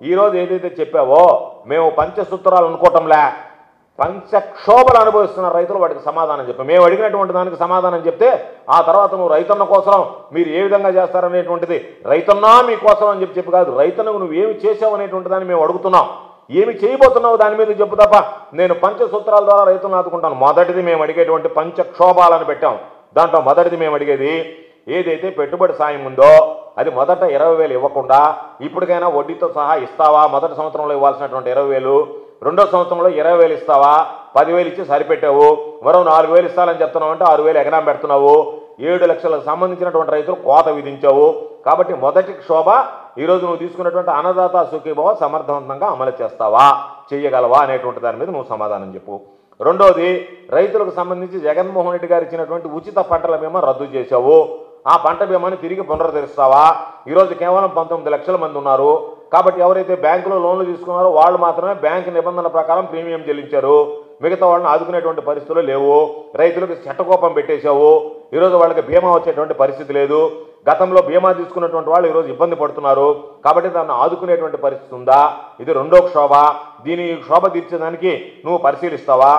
B: ఈరోజు ఏదైతే చెప్పావో మేము పంచసూత్రాలు అనుకోవటంలే, పంచక్షోభలు అనుభవిస్తున్న రైతులు వాటికి సమాధానం చెప్పాం. మేము అడిగినటువంటి దానికి సమాధానం చెప్తే ఆ తర్వాత నువ్వు రైతన్న కోసం మీరు ఏ విధంగా చేస్తారనేటువంటిది, రైతన్నా మీకోసం అని చెప్పి కాదు, రైతన్నకు నువ్వు ఏమి చేసావు అనేటువంటి దాన్ని మేము అడుగుతున్నాం. ఏమి చేయబోతున్నావు దాని మీద చెప్పు తప్ప నేను పంచసూత్రాల ద్వారా రైతులను ఆదుకుంటాను. మొదటిది మేము అడిగేటువంటి పంచక్షోభాలను పెట్టాం. దాంట్లో మొదటిది మేము అడిగేది ఏదైతే పెట్టుబడి సాయం ఉందో అది మొదట 20,000 ఇవ్వకుండా ఇప్పటికైనా వడ్డీతో సహా ఇస్తావా? మొదటి సంవత్సరంలో ఇవ్వాల్సినటువంటి 20,000, రెండో సంవత్సరంలో 20,000 ఇస్తావా? 10,000 ఇచ్చి సరిపెట్టావు, మరో 4,000 ఇస్తాలని చెప్తున్నావు అంటే 6,000 ఎగనాం పెడుతున్నావు. 7 లక్షలకు సంబంధించినటువంటి రైతులు కోత విధించావు. కాబట్టి మొదటి క్షోభ ఈరోజు నువ్వు తీసుకున్నటువంటి అన్నదాత సుఖీభవ సమర్థవంతంగా అమలు చేస్తావా, చేయగలవా అనేటువంటి దాని మీద నువ్వు సమాధానం చెప్పు. రెండోది, రైతులకు సంబంధించి జగన్మోహన్ రెడ్డి గారు ఇచ్చినటువంటి ఉచిత పంటల బీమా రద్దు చేశావు. ఆ పంట బీమాని తిరిగి పునరుద్ధరిస్తావా? ఈరోజు కేవలం 19 లక్షల మంది ఉన్నారు. కాబట్టి ఎవరైతే బ్యాంకులో లోన్లు తీసుకున్నారో వాళ్ళు మాత్రమే బ్యాంకు నిబంధనల ప్రకారం ప్రీమియం చెల్లించారు. మిగతా వాళ్ళని ఆదుకునేటువంటి పరిస్థితులు లేవు. రైతులకు చట్టకోపం పెట్టేశావు. ఈరోజు వాళ్ళకి బీమా వచ్చేటువంటి పరిస్థితి లేదు. గతంలో బీమా తీసుకున్నటువంటి వాళ్ళు ఈరోజు ఇబ్బంది పడుతున్నారు. కాబట్టి దాన్ని ఆదుకునేటువంటి పరిస్థితి ఉందా? ఇది రెండో క్షోభ. దీని క్షోభ తీర్చేదానికి నువ్వు పరిశీలిస్తావా?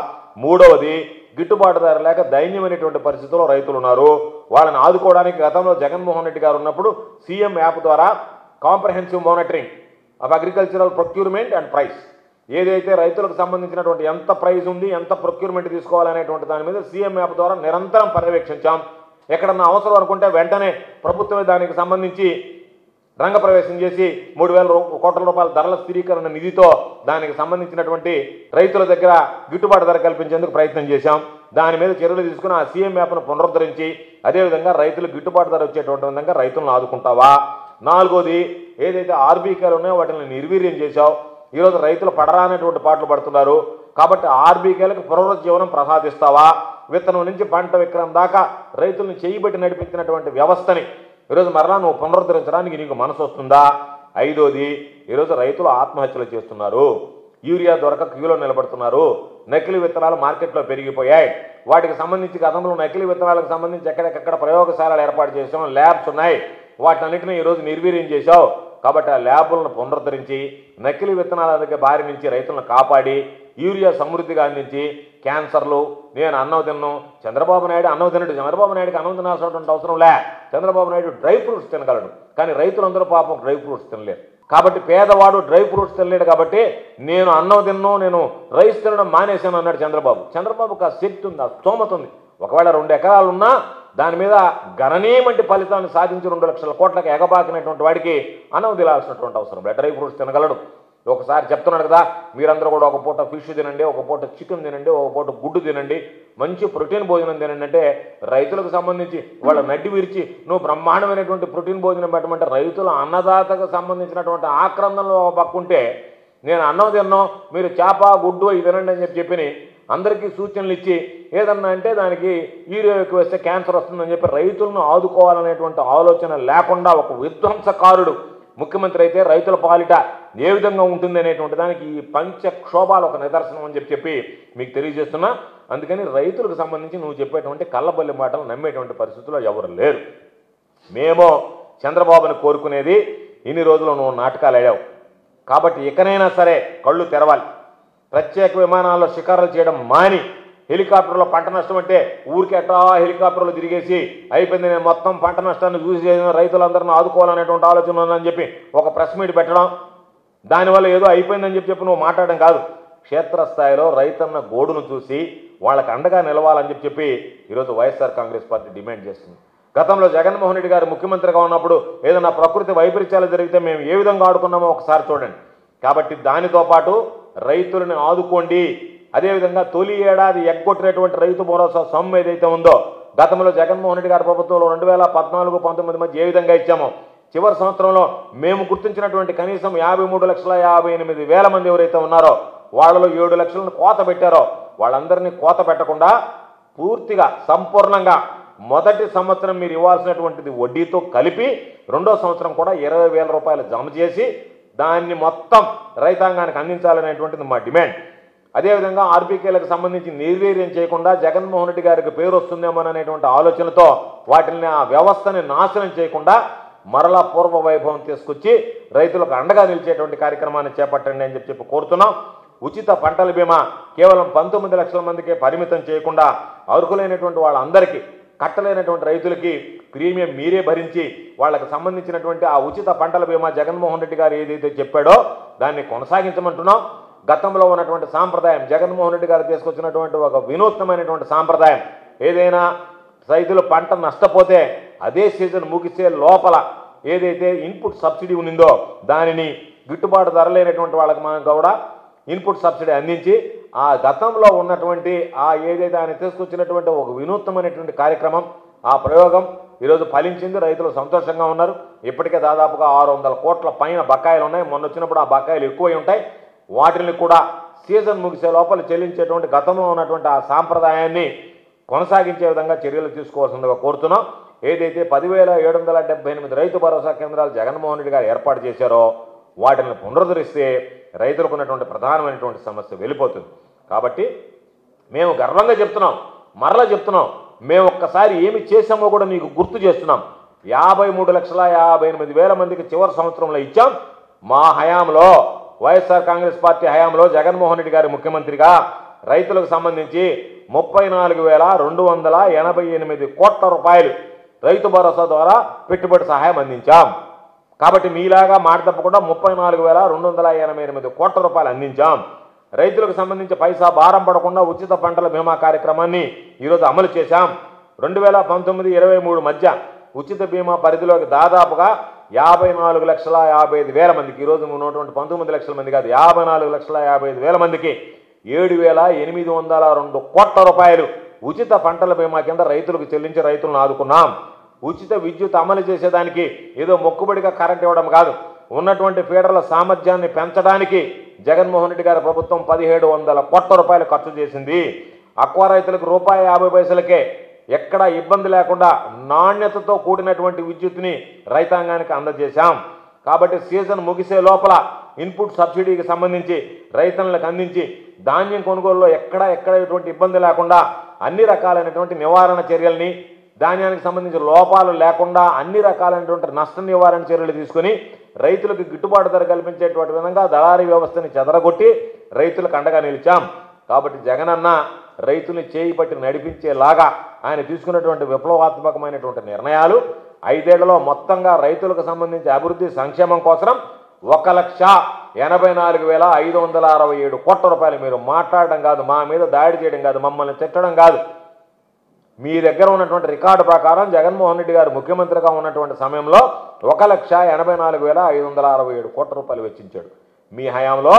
B: మూడవది, గిట్టుబాటు ధర లేక దైన్యమైనటువంటి పరిస్థితుల్లో రైతులు ఉన్నారు. వాళ్ళని ఆదుకోవడానికి గతంలో జగన్మోహన్ రెడ్డి గారు ఉన్నప్పుడు సీఎం యాప్ ద్వారా comprehensive monitoring of agricultural procurement and price, ఏదైతే రైతులకు సంబంధించినటువంటి ఎంత ప్రైస్ ఉంది, ఎంత ప్రొక్యూర్మెంట్ తీసుకోవాలనేటువంటి దాని మీద సీఎం యాప్ ద్వారా నిరంతరం పర్యవేక్షించాం. ఎక్కడన్నా అవసరం అనుకుంటే వెంటనే ప్రభుత్వమే దానికి సంబంధించి రంగప్రవేశం చేసి 3,000 కోట్ల రూపాయల ధరల స్థిరీకరణ నిధితో దానికి సంబంధించినటువంటి రైతుల దగ్గర గిట్టుబాటు ధర కల్పించేందుకు ప్రయత్నం చేశాం. దాని మీద చర్యలు తీసుకుని ఆ సీఎం యాప్ను పునరుద్ధరించి అదేవిధంగా రైతులకు గిట్టుబాటు ధర వచ్చేటువంటి విధంగా రైతులను ఆదుకుంటావా? నాలుగోది, ఏదైతే ఆర్బీకేలు ఉన్నాయో వాటిని నిర్వీర్యం చేశావు. ఈరోజు రైతులు పడరానటువంటి పాటలు పడుతున్నారు. కాబట్టి ఆర్బీకేలకు పునరుజ్జీవనం ప్రసాదిస్తావా? విత్తనం నుంచి పంట విక్రయం దాకా రైతులను చేయబెట్టి నడిపించినటువంటి వ్యవస్థని ఈరోజు మరలా నువ్వు పునరుద్ధరించడానికి నీకు మనసు వస్తుందా? ఐదోది, ఈరోజు రైతులు ఆత్మహత్యలు చేస్తున్నారు, యూరియా దొరక క్యూలో నిలబడుతున్నారు, నకిలీ విత్తనాలు మార్కెట్లో పెరిగిపోయాయి. వాటికి సంబంధించి గతంలో నకిలీ విత్తనాలకు సంబంధించి ఎక్కడెక్కడ ప్రయోగశాలలు ఏర్పాటు చేసాం, ల్యాబ్స్ ఉన్నాయి, వాటన్నిటిని ఈరోజు నిర్వీర్యం చేశావు. కాబట్టి ఆ ల్యాబులను పునరుద్ధరించి నకిలీ విత్తనాల దగ్గర బారి నుంచి రైతులను కాపాడి యూరియా సమృద్ధిగా అందించి క్యాన్సర్లు నేను అన్నం తిన్ను, చంద్రబాబు నాయుడు అన్నం తినడు, చంద్రబాబు నాయుడుకి అన్నం తినాల్సినటువంటి అవసరం లే. చంద్రబాబు నాయుడు డ్రై ఫ్రూట్స్ తినగలడు, కానీ రైతులందరూ పాపం డ్రై ఫ్రూట్స్ తినలేరు. కాబట్టి పేదవాడు డ్రై ఫ్రూట్స్ తినలేడు. కాబట్టి నేను అన్నం తిన్ను, నేను రైస్ తినడం మానేశాను అన్నాడు చంద్రబాబు. చంద్రబాబుకి ఆ శక్తి ఉంది, ఆ స్తోమత ఉంది. ఒకవేళ 2 ఎకరాలు ఉన్నా దాని మీద గణనీయమంటి ఫలితాన్ని సాధించి 2 లక్షల కోట్లకు ఎగబాకినటువంటి వాడికి అన్నం తినాల్సినటువంటి అవసరం లేదు, డ్రై ఫ్రూట్స్ తినగలడు. ఒకసారి చెప్తున్నాడు కదా, మీరందరూ కూడా ఒక పూట ఫిష్ తినండి, ఒక పూట చికెన్ తినండి, ఒక పూట గుడ్డు తినండి, మంచి ప్రోటీన్ భోజనం తినండి అంటే రైతులకు సంబంధించి వాళ్ళ నడ్డి విరిచి నువ్వు బ్రహ్మాండమైనటువంటి ప్రోటీన్ భోజనం పెట్టమంటే రైతుల అన్నదాతకు సంబంధించినటువంటి ఆక్రందనలో పక్కుంటే నేను అన్నం తిన్నాం, మీరు చేప గుడ్డు ఇవి తినండి అని చెప్పి అందరికీ సూచనలు ఇచ్చి ఏదన్నా అంటే దానికి యూరియా ఎక్కువ వేస్తే క్యాన్సర్ వస్తుందని చెప్పి రైతులను ఆదుకోవాలనేటువంటి ఆలోచన లేకుండా ఒక విధ్వంసకారుడు ముఖ్యమంత్రి అయితే రైతుల పాలిట ఏ విధంగా ఉంటుంది అనేటువంటి దానికి ఈ పంచక్షోభాలు ఒక నిదర్శనం అని చెప్పి మీకు తెలియజేస్తున్నా. అందుకని రైతులకు సంబంధించి నువ్వు చెప్పేటువంటి కళ్ళబల్లి మాటలు నమ్మేటువంటి పరిస్థితుల్లో ఎవరు లేరు. మేము చంద్రబాబుని కోరుకునేది ఇన్ని రోజులు నువ్వు నాటకాలు ఆడావు కాబట్టి ఇకనైనా సరే కళ్ళు తెరవాలి. ప్రత్యేక విమానాల్లో షికారులు చేయడం మాని హెలికాప్టర్లో పంట నష్టం అంటే ఊరికి ఎట్టా హెలికాప్టర్లు తిరిగేసి అయిపోయింది, నేను మొత్తం పంట నష్టాన్ని చూసి రైతులందరినీ ఆదుకోవాలనేటువంటి ఆలోచన ఉందని చెప్పి ఒక ప్రెస్ మీట్ పెట్టడం, దానివల్ల ఏదో అయిపోయిందని చెప్పి నువ్వు మాట్లాడడం కాదు. క్షేత్రస్థాయిలో రైతన్న గోడును చూసి వాళ్ళకి అండగా నిలవాలని చెప్పి ఈరోజు వైఎస్ఆర్ కాంగ్రెస్ పార్టీ డిమాండ్ చేస్తుంది. గతంలో జగన్మోహన్ రెడ్డి గారు ముఖ్యమంత్రిగా ఉన్నప్పుడు ఏదైనా ప్రకృతి వైపరీత్యాలు జరిగితే మేము ఏ విధంగా ఆడుకున్నామో ఒకసారి చూడండి. కాబట్టి దానితో పాటు రైతులను ఆదుకోండి. అదేవిధంగా తొలి ఏడాది ఎగ్గొట్టినటువంటి రైతు భరోసా సొమ్ము ఏదైతే ఉందో గతంలో జగన్మోహన్ రెడ్డి గారి ప్రభుత్వంలో 2014-19 మధ్య ఏ విధంగా ఇచ్చామో చివరి సంవత్సరంలో మేము గుర్తించినటువంటి కనీసం 53,58,000 మంది ఎవరైతే ఉన్నారో వాళ్ళలో 7 లక్షలను కోత పెట్టారో వాళ్ళందరినీ కోత పెట్టకుండా పూర్తిగా సంపూర్ణంగా మొదటి సంవత్సరం మీరు ఇవ్వాల్సినటువంటిది వడ్డీతో కలిపి రెండో సంవత్సరం కూడా 20,000 రూపాయలు జమ చేసి దాన్ని మొత్తం రైతాంగానికి అందించాలనేటువంటిది మా డిమాండ్. అదేవిధంగా ఆర్బీకేలకు సంబంధించి నిర్వీర్యం చేయకుండా జగన్మోహన్ రెడ్డి గారికి పేరు వస్తుందేమోననేటువంటి ఆలోచనతో వాటిని ఆ వ్యవస్థని నాశనం చేయకుండా మరలా పూర్వ వైభవం తీసుకొచ్చి రైతులకు అండగా నిలిచేటువంటి కార్యక్రమాన్ని చేపట్టండి అని చెప్పి కోరుతున్నాం. ఉచిత పంటల బీమా కేవలం 19 లక్షల మందికే పరిమితం చేయకుండా అర్హులైనటువంటి వాళ్ళందరికీ కట్టలేనటువంటి రైతులకి ప్రీమియం మీరే భరించి వాళ్ళకి సంబంధించినటువంటి ఆ ఉచిత పంటల బీమా జగన్మోహన్ రెడ్డి గారు ఏదైతే చెప్పాడో దాన్ని కొనసాగించమంటున్నాం. గతంలో ఉన్నటువంటి సాంప్రదాయం జగన్మోహన్ రెడ్డి గారు తీసుకొచ్చినటువంటి ఒక వినూత్నమైనటువంటి సాంప్రదాయం ఏదైనా రైతులు పంట నష్టపోతే అదే సీజన్ ముగిసే లోపల ఏదైతే ఇన్పుట్ సబ్సిడీ ఉందో దానిని గిట్టుబాటు ధర లేనటువంటి వాళ్ళకి మనం కూడా ఇన్పుట్ సబ్సిడీ అందించి ఆ గతంలో ఉన్నటువంటి ఆ ఏదైతే ఆయన తీసుకొచ్చినటువంటి ఒక వినూత్నమైనటువంటి కార్యక్రమం ఆ ప్రయోగం ఈరోజు ఫలించింది. రైతులు సంతోషంగా ఉన్నారు. ఇప్పటికే దాదాపుగా 600 కోట్ల పైన బకాయిలు ఉన్నాయి. మొన్న వచ్చినప్పుడు ఆ బకాయిలు ఎక్కువై ఉంటాయి. వాటిని కూడా సీజన్ ముగిసే లోపల చెల్లించేటువంటి గతంలో ఉన్నటువంటి ఆ సాంప్రదాయాన్ని కొనసాగించే విధంగా చర్యలు తీసుకోవాల్సిందిగా కోరుతున్నాం. ఏదైతే 10,778 రైతు భరోసా కేంద్రాలు జగన్మోహన్ రెడ్డి గారు ఏర్పాటు చేశారో వాటిని పునరుద్ధరిస్తే రైతులకు ఉన్నటువంటి ప్రధానమైనటువంటి సమస్య వెళ్ళిపోతుంది. కాబట్టి మేము గర్వంగా చెప్తున్నాం, మరలా చెప్తున్నాం, మేము ఒక్కసారి ఏమి చేశామో కూడా మీకు గుర్తు చేస్తున్నాం. 53,58,000 మందికి చివరి సంవత్సరంలో ఇచ్చాం. మా హయాంలో వైఎస్ఆర్ కాంగ్రెస్ పార్టీ హయాంలో జగన్మోహన్ రెడ్డి గారి ముఖ్యమంత్రిగా రైతులకు సంబంధించి 34,288 కోట్ల రూపాయలు రైతు భరోసా ద్వారా పెట్టుబడి సహాయం అందించాం. కాబట్టి మీలాగా మాట తప్పకుండా 34,288 కోట్ల రూపాయలు అందించాం. రైతులకు సంబంధించి పైసా భారం పడకుండా ఉచిత పంటల బీమా కార్యక్రమాన్ని ఈరోజు అమలు చేశాం. 2019-23 మధ్య ఉచిత బీమా పరిధిలోకి దాదాపుగా 54,55,000 మందికి, ఈరోజు ఉన్నటువంటి 19 లక్షల మంది కాదు, 54,55,000 మందికి 7,802 కోట్ల రూపాయలు ఉచిత పంటల బీమా కింద రైతులకు చెల్లించి రైతులను ఆదుకున్నాం. ఉచిత విద్యుత్ అమలు చేసేదానికి ఏదో మొక్కుబడిగా కరెంట్ ఇవ్వడం కాదు, ఉన్నటువంటి ఫీడర్ల సామర్థ్యాన్ని పెంచడానికి జగన్మోహన్ రెడ్డి గారి ప్రభుత్వం 1,700 కోట్ల రూపాయలు ఖర్చు చేసింది. అక్వా రైతులకు ₹50 ఎక్కడా ఇబ్బంది లేకుండా నాణ్యతతో కూడినటువంటి విద్యుత్ని రైతాంగానికి అందజేశాం. కాబట్టి సీజన్ ముగిసే లోపల ఇన్పుట్ సబ్సిడీకి సంబంధించి రైతులకు అందించి ధాన్యం కొనుగోలులో ఎక్కడ ఎటువంటి ఇబ్బంది లేకుండా అన్ని రకాలైనటువంటి నివారణ చర్యల్ని, ధాన్యానికి సంబంధించిన లోపాలు లేకుండా అన్ని రకాలైనటువంటి నష్ట నివారణ చర్యలు తీసుకుని రైతులకు గిట్టుబాటు ధర కల్పించేటువంటి విధంగా దళారీ వ్యవస్థని చెదరగొట్టి రైతులకు అండగా నిలిచాం. కాబట్టి జగనన్న రైతుని చేయి పట్టి నడిపించేలాగా ఆయన తీసుకున్నటువంటి విప్లవాత్మకమైనటువంటి నిర్ణయాలు 5 ఏళ్లలో మొత్తంగా రైతులకు సంబంధించి అభివృద్ధి సంక్షేమం కోసం 1,84,567 కోట్ల రూపాయలు. మీరు మాట్లాడడం కాదు, మా మీద దాడి చేయడం కాదు, మమ్మల్ని తిట్టడం కాదు, మీ దగ్గర ఉన్నటువంటి రికార్డు ప్రకారం జగన్మోహన్ రెడ్డి గారు ముఖ్యమంత్రిగా ఉన్నటువంటి సమయంలో 1,84,567 కోట్ల రూపాయలు వెచ్చించాడు. మీ హయాంలో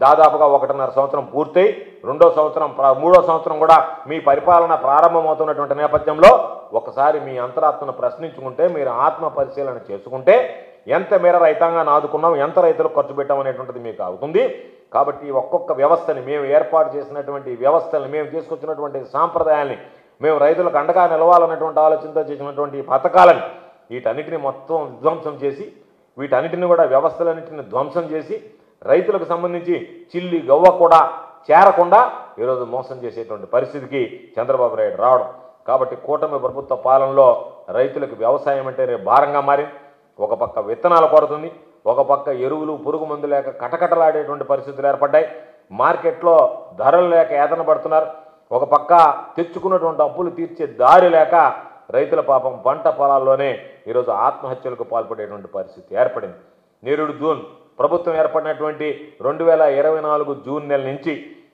B: దాదాపుగా 1.5 సంవత్సరం పూర్తయి మూడో సంవత్సరం కూడా మీ పరిపాలన ప్రారంభమవుతున్నటువంటి నేపథ్యంలో ఒకసారి మీ అంతరాత్మను ప్రశ్నించుకుంటే, మీరు ఆత్మ పరిశీలన చేసుకుంటే ఎంత మేర రైతాంగాన్ని ఆదుకున్నాం, ఎంత రైతులకు ఖర్చు పెట్టాం అనేటువంటిది మీకు అవుతుంది. కాబట్టి ఒక్కొక్క వ్యవస్థని, మేము ఏర్పాటు చేసినటువంటి వ్యవస్థల్ని, మేము తీసుకొచ్చినటువంటి సాంప్రదాయాల్ని, మేము రైతులకు అండగా నిలవాలన్నటువంటి ఆలోచనతో చేసినటువంటి పథకాలని వీటన్నిటిని మొత్తం ధ్వంసం చేసి, వీటన్నిటిని కూడా వ్యవస్థలన్నింటిని ధ్వంసం చేసి రైతులకు సంబంధించి చిల్లి గవ్వ కూడా చేరకుండా ఈరోజు మోసం చేసేటువంటి పరిస్థితికి చంద్రబాబు నాయుడు రావడం. కాబట్టి కూటమి ప్రభుత్వ పాలనలో రైతులకు వ్యవసాయం అంటేనే భారంగా మారింది. ఒక పక్క విత్తనాల కొరత ఉంది, ఒక పక్క ఎరువులు పురుగు మందు లేక కటకటలాడేటువంటి పరిస్థితులు ఏర్పడ్డాయి, మార్కెట్లో ధరలు లేక ఏదన పడుతున్నారు, ఒక పక్క తెచ్చుకున్నటువంటి అప్పులు తీర్చే దారి లేక రైతుల పాపం పంట పొలాల్లోనే ఈరోజు ఆత్మహత్యలకు పాల్పడేటువంటి పరిస్థితి ఏర్పడింది. నేరుడు జూన్ ప్రభుత్వం ఏర్పడినటువంటి 2024 జూన్ నెల నుంచి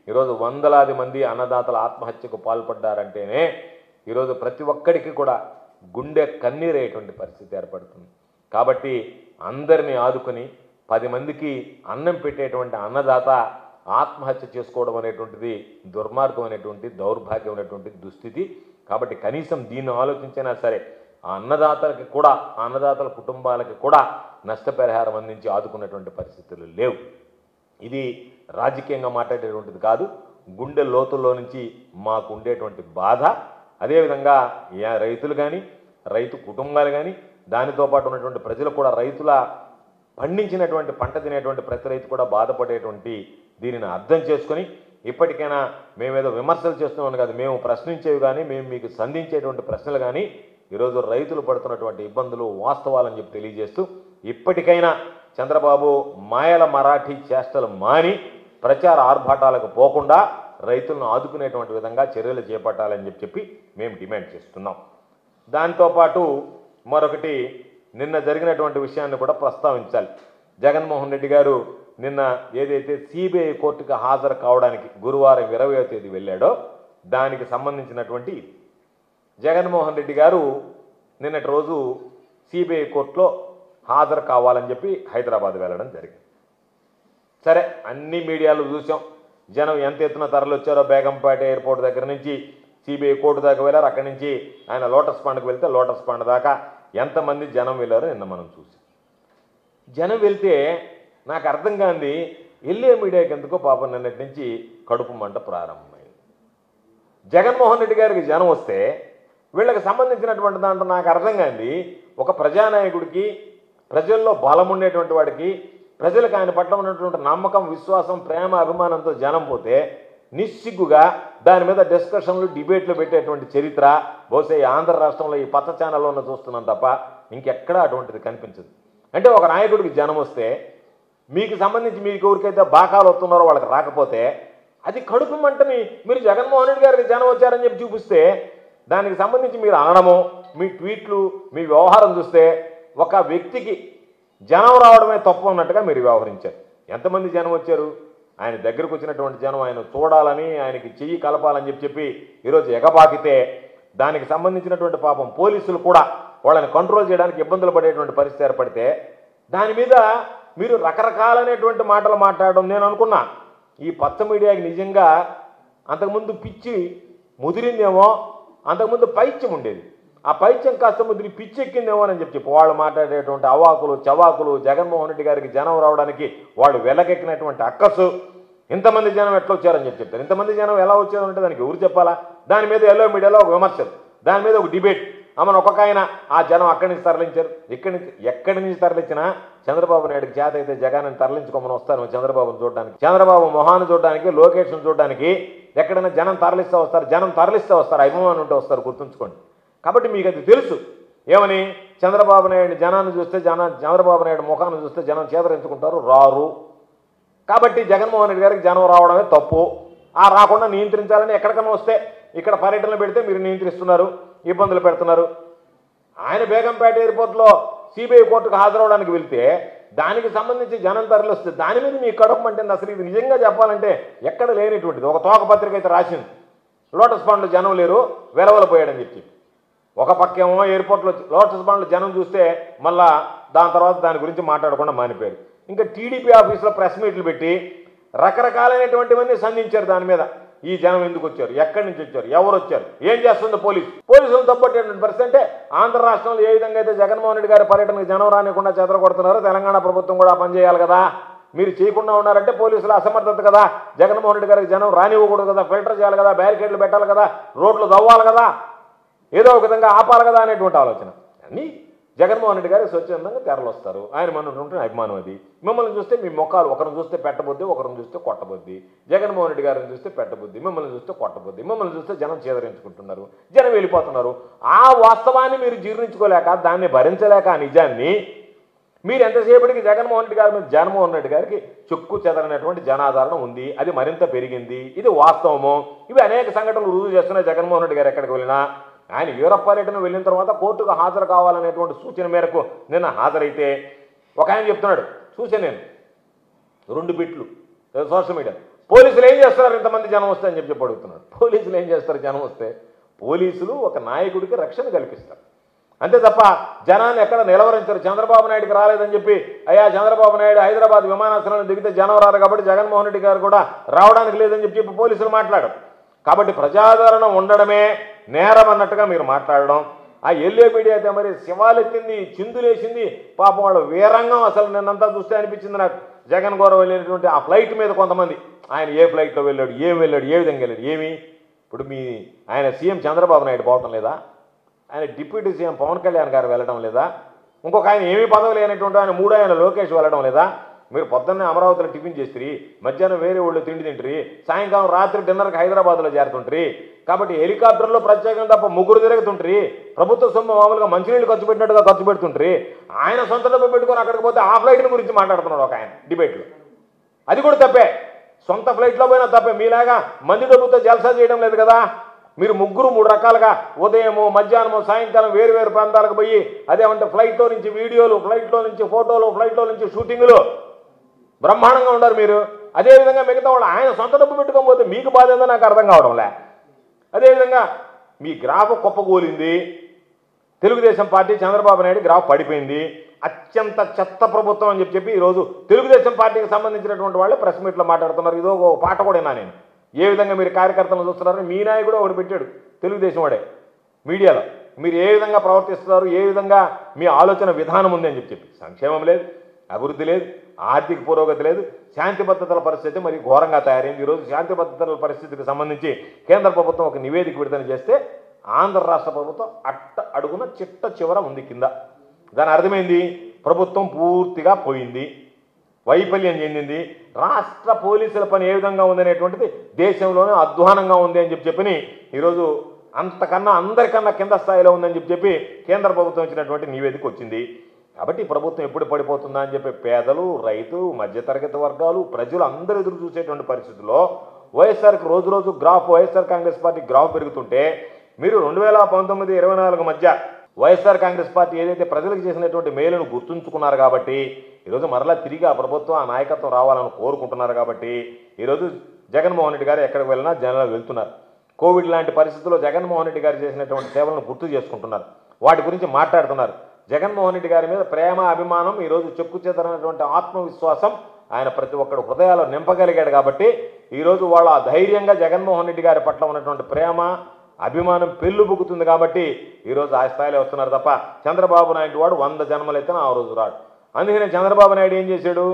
B: ఈరోజు వందలాది మంది అన్నదాతల ఆత్మహత్యకు పాల్పడ్డారంటేనే ఈరోజు ప్రతి ఒక్కడికి కూడా గుండె కన్నీరేటువంటి పరిస్థితి ఏర్పడుతుంది. కాబట్టి అందరినీ ఆదుకొని 10 మందికి అన్నం పెట్టేటువంటి అన్నదాత ఆత్మహత్య చేసుకోవడం అనేటువంటిది దుర్మార్గమైనటువంటి, దౌర్భాగ్యమైనటువంటి దుస్థితి. కాబట్టి కనీసం దీన్ని ఆలోచించినా సరే ఆ అన్నదాతలకి కూడా, ఆ అన్నదాతల కుటుంబాలకి కూడా నష్టపరిహారం అందించి ఆదుకున్నటువంటి పరిస్థితులు లేవు. ఇది రాజకీయంగా మాట్లాడేటువంటిది కాదు, గుండె లోతుల్లో నుంచి మాకు ఉండేటువంటి బాధ. అదేవిధంగా రైతులు కానీ, రైతు కుటుంబాలు కానీ, దానితో పాటు ఉన్నటువంటి ప్రజలు కూడా, రైతుల పండించినటువంటి పంట తినేటువంటి ప్రతి రైతు కూడా బాధపడేటువంటి దీనిని అర్థం చేసుకొని ఇప్పటికైనా మేమేదో విమర్శలు చేస్తున్నామని కాదు, మేము ప్రశ్నించేవి కానీ, మేము మీకు సంధించేటువంటి ప్రశ్నలు కానీ ఈరోజు రైతులు పడుతున్నటువంటి ఇబ్బందులు వాస్తవాలని చెప్పి తెలియజేస్తూ, ఇప్పటికైనా చంద్రబాబు మాయల మరాఠీ చేష్టలు మాని ప్రచార ఆర్భాటాలకు పోకుండా రైతులను ఆదుకునేటువంటి విధంగా చర్యలు చేపట్టాలని చెప్పి మేము డిమాండ్ చేస్తున్నాం. దాంతోపాటు మరొకటి, నిన్న జరిగినటువంటి విషయాన్ని కూడా ప్రస్తావించాలి. జగన్మోహన్ రెడ్డి గారు నిన్న ఏదైతే సిబిఐ కోర్టుకు హాజరు కావడానికి గురువారం 20వ తేదీ వెళ్ళాడో దానికి సంబంధించినటువంటి జగన్మోహన్ రెడ్డి గారు నిన్నటి రోజు సిబిఐ కోర్టులో హాజరు కావాలని చెప్పి హైదరాబాద్ వెళ్ళడం జరిగింది. సరే, అన్ని మీడియాలు చూసాం, జనం ఎంత ఎత్తున తరలి వచ్చారో. బేగంపేట ఎయిర్పోర్ట్ దగ్గర నుంచి సిబిఐ కోర్టు దాకా వెళ్ళారు, అక్కడి నుంచి ఆయన లోటస్ పాండ్కి వెళ్తే లోటస్ పాండ్ దాకా ఎంతమంది జనం వెళ్ళారో నిన్న మనం చూసాం. జనం వెళ్తే నాకు అర్థం కాంది, వెళ్ళే మీడియాకి ఎందుకో పాపం నిన్నటి నుంచి కడుపు మంట ప్రారంభమైంది. జగన్మోహన్ రెడ్డి గారికి జనం వస్తే వీళ్ళకి సంబంధించినటువంటి దాంట్లో నాకు అర్థం కాంది, ఒక ప్రజానాయకుడికి, ప్రజల్లో బలం ఉండేటువంటి వాడికి, ప్రజలకు ఆయన పట్ల ఉన్నటువంటి నమ్మకం, విశ్వాసం, ప్రేమ, అభిమానంతో జనం పోతే నిస్సిగ్గుగా దాని మీద డిస్కషన్లు, డిబేట్లు పెట్టేటువంటి చరిత్ర బహుశా ఆంధ్ర రాష్ట్రంలో ఈ పచ్చ ఛానల్లోనే చూస్తున్నాం తప్ప ఇంకెక్కడా అటువంటిది కనిపించదు. అంటే ఒక నాయకుడికి జనం వస్తే, మీకు సంబంధించి మీకు ఎవరికైతే బాకాలు వస్తున్నారో వాళ్ళకి రాకపోతే, అది కడుపు మంటని మీరు జగన్మోహన్ రెడ్డి గారికి జనం వచ్చారని చెప్పి చూపిస్తే, దానికి సంబంధించి మీరు అనడము, మీ ట్వీట్లు, మీ వ్యవహారం చూస్తే ఒక వ్యక్తికి జనం రావడమే తప్పు అన్నట్టుగా మీరు వ్యవహరించారు. ఎంతమంది జనం వచ్చారు? ఆయన దగ్గరకు వచ్చినటువంటి జనం ఆయన చూడాలని, ఆయనకి చెయ్యి కలపాలని చెప్పి ఈరోజు ఎగబాకితే దానికి సంబంధించినటువంటి పాపం పోలీసులు కూడా వాళ్ళని కంట్రోల్ చేయడానికి ఇబ్బందులు పడేటువంటి పరిస్థితి ఏర్పడితే దాని మీద మీరు రకరకాలైనటువంటి మాటలు మాట్లాడడం నేను అనుకున్నా ఈ పచ్చ మీడియాకి నిజంగా అంతకుముందు పిచ్చి ముదిరిందేమో, అంతకుముందు పైత్యం ఉండేది, ఆ పైత్యం కాస్త ముదిరి పిచ్చి ఎక్కిందేమో అని చెప్పి వాళ్ళు మాట్లాడేటువంటి అవాకులు చవాకులు, జగన్మోహన్ రెడ్డి గారికి జనం రావడానికి వాళ్ళు వెలకెక్కినటువంటి అక్కసు, ఇంతమంది జనం ఎట్లా వచ్చారని చెప్తారు. ఇంతమంది జనం ఎలా వచ్చారంటే దానికి ఎవరు చెప్పాలా? దాని మీద ఎల్లో మీడియాలో ఒక విమర్శలు, దాని మీద ఒక డిబేట్. ఆమెను ఒక్కొక్క ఆయన ఆ జనం అక్కడి నుంచి తరలించారు, ఎక్కడి నుంచి తరలించినా చంద్రబాబు నాయుడికి చేత అయితే జగన్ని తరలించుకోమని వస్తారు చంద్రబాబును చూడడానికి, చంద్రబాబు మొహాన్ని చూడడానికి, లోకేష్ను చూడడానికి ఎక్కడైనా జనం తరలిస్తే వస్తారు, జనం తరలిస్తే వస్తారు, అభిమానం ఉంటే వస్తారు, గుర్తుంచుకోండి. కాబట్టి మీకు అది తెలుసు ఏమని, చంద్రబాబు నాయుడు జనాన్ని చూస్తే చంద్రబాబు నాయుడు ముఖాన్ని చూస్తే జనం చేదరించుకుంటారు, రారు. కాబట్టి జగన్మోహన్ రెడ్డి గారికి జనం రావడమే తప్పు. ఆ రాకుండా నియంత్రించాలని ఎక్కడికన్నా వస్తే ఇక్కడ పర్యటనలు పెడితే మీరు నియంత్రిస్తున్నారు, ఇబ్బందులు పెడుతున్నారు. ఆయన బేగంపేట ఎయిర్పోర్ట్లో సిబిఐ కోర్టుకు హాజరవడానికి వెళ్తే దానికి సంబంధించి జనం తరలిస్తే దాని మీద మీ కడుపు అంటే అసలు ఇది నిజంగా చెప్పాలంటే ఎక్కడ లేనిటువంటిది. ఒక తోక పత్రిక అయితే రాసింది, లోటస్ పాండ్లో జనం లేరు, వెలవల పోయాడని చెప్పి. ఒక పక్కేమో ఎయిర్పోర్ట్లో లోటస్ పాండ్లో జనం చూస్తే మళ్ళా దాని తర్వాత దాని గురించి మాట్లాడకుండా మానిపోయారు. ఇంకా టీడీపీ ఆఫీసులో ప్రెస్ మీట్లు పెట్టి రకరకాలైనటువంటివన్నీ సంధించారు దాని మీద. ఈ జనం ఎందుకు వచ్చారు, ఎక్కడి నుంచి వచ్చారు, ఎవరు వచ్చారు, ఏం చేస్తుంది పోలీసులు తప్పట్టేటువంటి పరిస్థితి. అంటే ఆంధ్ర రాష్ట్రంలో ఏ విధంగా అయితే జగన్మోహన్ రెడ్డి గారి పర్యటనకు జనం రానికుండా చెదరగొడుతున్నారో తెలంగాణ ప్రభుత్వం కూడా పనిచేయాలి కదా. మీరు చేయకుండా ఉన్నారంటే పోలీసుల అసమర్థత కదా. జగన్మోహన్ రెడ్డి గారికి జనం రానివ్వకూడదు కదా, ఫిల్టర్ చేయాలి కదా, బ్యారికేడ్లు పెట్టాలి కదా, రోడ్లు దవ్వాలి కదా, ఏదో ఒక విధంగా ఆపాలి కదా అనేటువంటి ఆలోచన. అన్నీ జగన్మోహన్ రెడ్డి గారు స్వచ్ఛందంగా తెరలు వస్తారు, ఆయన మన ఉంటే అభిమానం. అది మిమ్మల్ని చూస్తే మీ ముఖాలు ఒకరిని చూస్తే పెట్టబుద్ది, ఒకరిని చూస్తే కొట్టబుద్ది. జగన్మోహన్ రెడ్డి గారిని చూస్తే పెట్టబుద్ది, మిమ్మల్ని చూస్తే కొట్టబుద్ది, మిమ్మల్ని చూస్తే జనం చేదరించుకుంటున్నారు, జనం వెళ్ళిపోతున్నారు. ఆ వాస్తవాన్ని మీరు జీర్ణించుకోలేక, దాన్ని భరించలేక, ఆ నిజాన్ని మీరు ఎంతసేపటికి జగన్మోహన్ రెడ్డి గారి మీద జగన్మోహన్ రెడ్డి గారికి చెక్కు చెదరనటువంటి జనాదరణ ఉంది, అది మరింత పెరిగింది, ఇది వాస్తవము. ఇవి అనేక సంఘటనలు రుజువు చేస్తున్నాయి. జగన్మోహన్ రెడ్డి గారు ఎక్కడికి వెళ్ళినా ఆయన యూరప్ పర్యటన వెళ్ళిన తర్వాత కోర్టుకు హాజరు కావాలనేటువంటి సూచన మేరకు నిన్న హాజరైతే ఒక ఆయన చెప్తున్నాడు, చూసే నేను 2 బిట్లు సోషల్ మీడియా, పోలీసులు ఏం చేస్తారు ఇంతమంది జనం వస్తే అని చెప్పి అడుగుతున్నాడు. పోలీసులు ఏం చేస్తారు జనం వస్తే? పోలీసులు ఒక నాయకుడికి రక్షణ కల్పిస్తారు, అంతే తప్ప జనాన్ని ఎక్కడ నిలవరించారు. చంద్రబాబు నాయుడికి రాలేదని చెప్పి అయ్యా చంద్రబాబు నాయుడు హైదరాబాద్ విమానాశ్రయంలో దిగితే జనం రారు కాబట్టి జగన్మోహన్ రెడ్డి గారు కూడా రావడానికి లేదని చెప్పి పోలీసులు మాట్లాడారు. కాబట్టి ప్రజాదరణ ఉండడమే నేరం అన్నట్టుగా మీరు మాట్లాడడం. ఆ ఎల్లో మీడియా అయితే మరి శివాలెత్తింది, చిందులేసింది, పాపం వాళ్ళు వీరంగం. అసలు నిన్నంతా చూస్తే అనిపించింది నాకు, జగన్ గౌరవ వెళ్ళినటువంటి ఆ ఫ్లైట్ మీద కొంతమంది, ఆయన ఏ ఫ్లైట్లో వెళ్ళాడు, ఏం వెళ్ళాడు, ఏ విధంగా వెళ్ళాడు, ఏమి ఇప్పుడు ఆయన సీఎం చంద్రబాబు నాయుడు పోవటం లేదా, ఆయన డిప్యూటీ సీఎం పవన్ కళ్యాణ్ గారు వెళ్ళడం లేదా, ఇంకొక ఆయన ఏమీ పదవి లేనటువంటి ఆయన 3 ఆయన లోకేష్ వెళ్ళడం లేదా? మీరు పొద్దున్నే అమరావతిలో టిఫిన్ చేస్తుంది, మధ్యాహ్నం వేరే ఊళ్ళో తిండి తింటారు, సాయంకాలం రాత్రి డిన్నర్కి హైదరాబాద్లో చేరుతుంటారు. కాబట్టి హెలికాప్టర్లో ప్రత్యేకంగా తప్ప 3 తిరుగుతుంటారు. ప్రభుత్వ సొమ్ము మామూలుగా మంచినీళ్ళు ఖర్చు పెట్టినట్టుగా ఖర్చు పెడుతుంటారు. ఆయన సొంత డబ్బు పెట్టుకొని అక్కడికి పోతే ఆ ఫ్లైట్ల గురించి మాట్లాడుతున్నాడు ఒక ఆయన డిబేట్లో. అది కూడా తప్పే, సొంత ఫ్లైట్లో పోయినా తప్పే. మీలాగా మంది డబ్బుతో జల్సా చేయడం లేదు కదా. మీరు 3 రకాలుగా ఉదయము, మధ్యాహ్నము, సాయంకాలం వేరు ప్రాంతాలకు పోయి అదేమంటే ఫ్లైట్లో నుంచి వీడియోలు, ఫ్లైట్లో నుంచి ఫోటోలు, ఫ్లైట్లో నుంచి షూటింగులు బ్రహ్మాండంగా ఉన్నారు మీరు. అదేవిధంగా మిగతా వాళ్ళు ఆయన సొంత డబ్బు పెట్టుకోకపోతే మీకు బాధ ఏందో నాకు అర్థం కావడంలే. అదేవిధంగా మీ గ్రాఫ్ కుప్పగోలింది, తెలుగుదేశం పార్టీ చంద్రబాబు నాయుడు గ్రాఫ్ పడిపోయింది, అత్యంత చెత్త ప్రభుత్వం అని చెప్పి ఈరోజు తెలుగుదేశం పార్టీకి సంబంధించినటువంటి వాళ్ళు ప్రెస్ మీట్లో మాట్లాడుతున్నారు. ఇదో ఒక పాట కూడా విన్నా నేను, ఏ విధంగా మీరు కార్యకర్తలను చూస్తున్నారని. మీ నాయకుడు ఒకటి పెట్టాడు తెలుగుదేశం వాడే మీడియాలో, మీరు ఏ విధంగా ప్రవర్తిస్తున్నారు, ఏ విధంగా మీ ఆలోచన విధానం ఉంది అని చెప్పి. సంక్షేమం లేదు, అభివృద్ధి లేదు, ఆర్థిక పురోగతి లేదు, శాంతి భద్రతల పరిస్థితి మరి ఘోరంగా తయారైంది. ఈరోజు శాంతి భద్రతల పరిస్థితికి సంబంధించి కేంద్ర ప్రభుత్వం ఒక నివేదిక విడుదల చేస్తే ఆంధ్ర రాష్ట్ర ప్రభుత్వం అడుగున చిట్ట చివర ఉంది కింద. దాని అర్థమైంది ప్రభుత్వం పూర్తిగా పోయింది, వైఫల్యం చెందింది. రాష్ట్ర పోలీసుల పని ఏ విధంగా ఉందనేటువంటిది దేశంలోనే అధ్వానంగా ఉంది అని చెప్పి ఈరోజు అంతకన్నా అందరికన్నా కింద స్థాయిలో ఉందని చెప్పి కేంద్ర ప్రభుత్వం ఇచ్చినటువంటి నివేదిక వచ్చింది. కాబట్టి ప్రభుత్వం ఎప్పుడు పడిపోతుందా అని చెప్పి పేదలు, రైతు, మధ్యతరగతి వర్గాలు, ప్రజలు అందరూ ఎదురు చూసేటువంటి పరిస్థితుల్లో వైఎస్ఆర్కి రోజు graph, YSR Congress party graph పెరుగుతుంటే మీరు 2019-24 మధ్య వైఎస్ఆర్ కాంగ్రెస్ పార్టీ ఏదైతే ప్రజలకు చేసినటువంటి మేలును గుర్తుంచుకున్నారు కాబట్టి ఈరోజు మరలా తిరిగి ఆ ప్రభుత్వం ఆ నాయకత్వం రావాలని కోరుకుంటున్నారు కాబట్టి ఈరోజు జగన్మోహన్ రెడ్డి గారు ఎక్కడికి వెళ్ళినా జనాలు వెళ్తున్నారు. కోవిడ్ లాంటి పరిస్థితుల్లో జగన్మోహన్ రెడ్డి గారు చేసినటువంటి సేవలను గుర్తు చేసుకుంటున్నారు, వాటి గురించి మాట్లాడుతున్నారు. జగన్మోహన్ రెడ్డి గారి మీద ప్రేమ అభిమానం ఈరోజు చెక్కు చెదరనటువంటి ఆత్మవిశ్వాసం ఆయన ప్రతి ఒక్కడు హృదయాల్లో నింపగలిగాడు కాబట్టి ఈరోజు వాళ్ళ ధైర్యంగా జగన్మోహన్ రెడ్డి గారి పట్ల ఉన్నటువంటి ప్రేమ అభిమానం పెళ్ళుబుకుతుంది కాబట్టి ఈరోజు ఆ స్థాయిలో వస్తున్నారు తప్ప చంద్రబాబు నాయుడు వాడు 100 జన్మలైతే ఆ రోజు రాడు. అందుకనే చంద్రబాబు నాయుడు ఏం చేశాడు,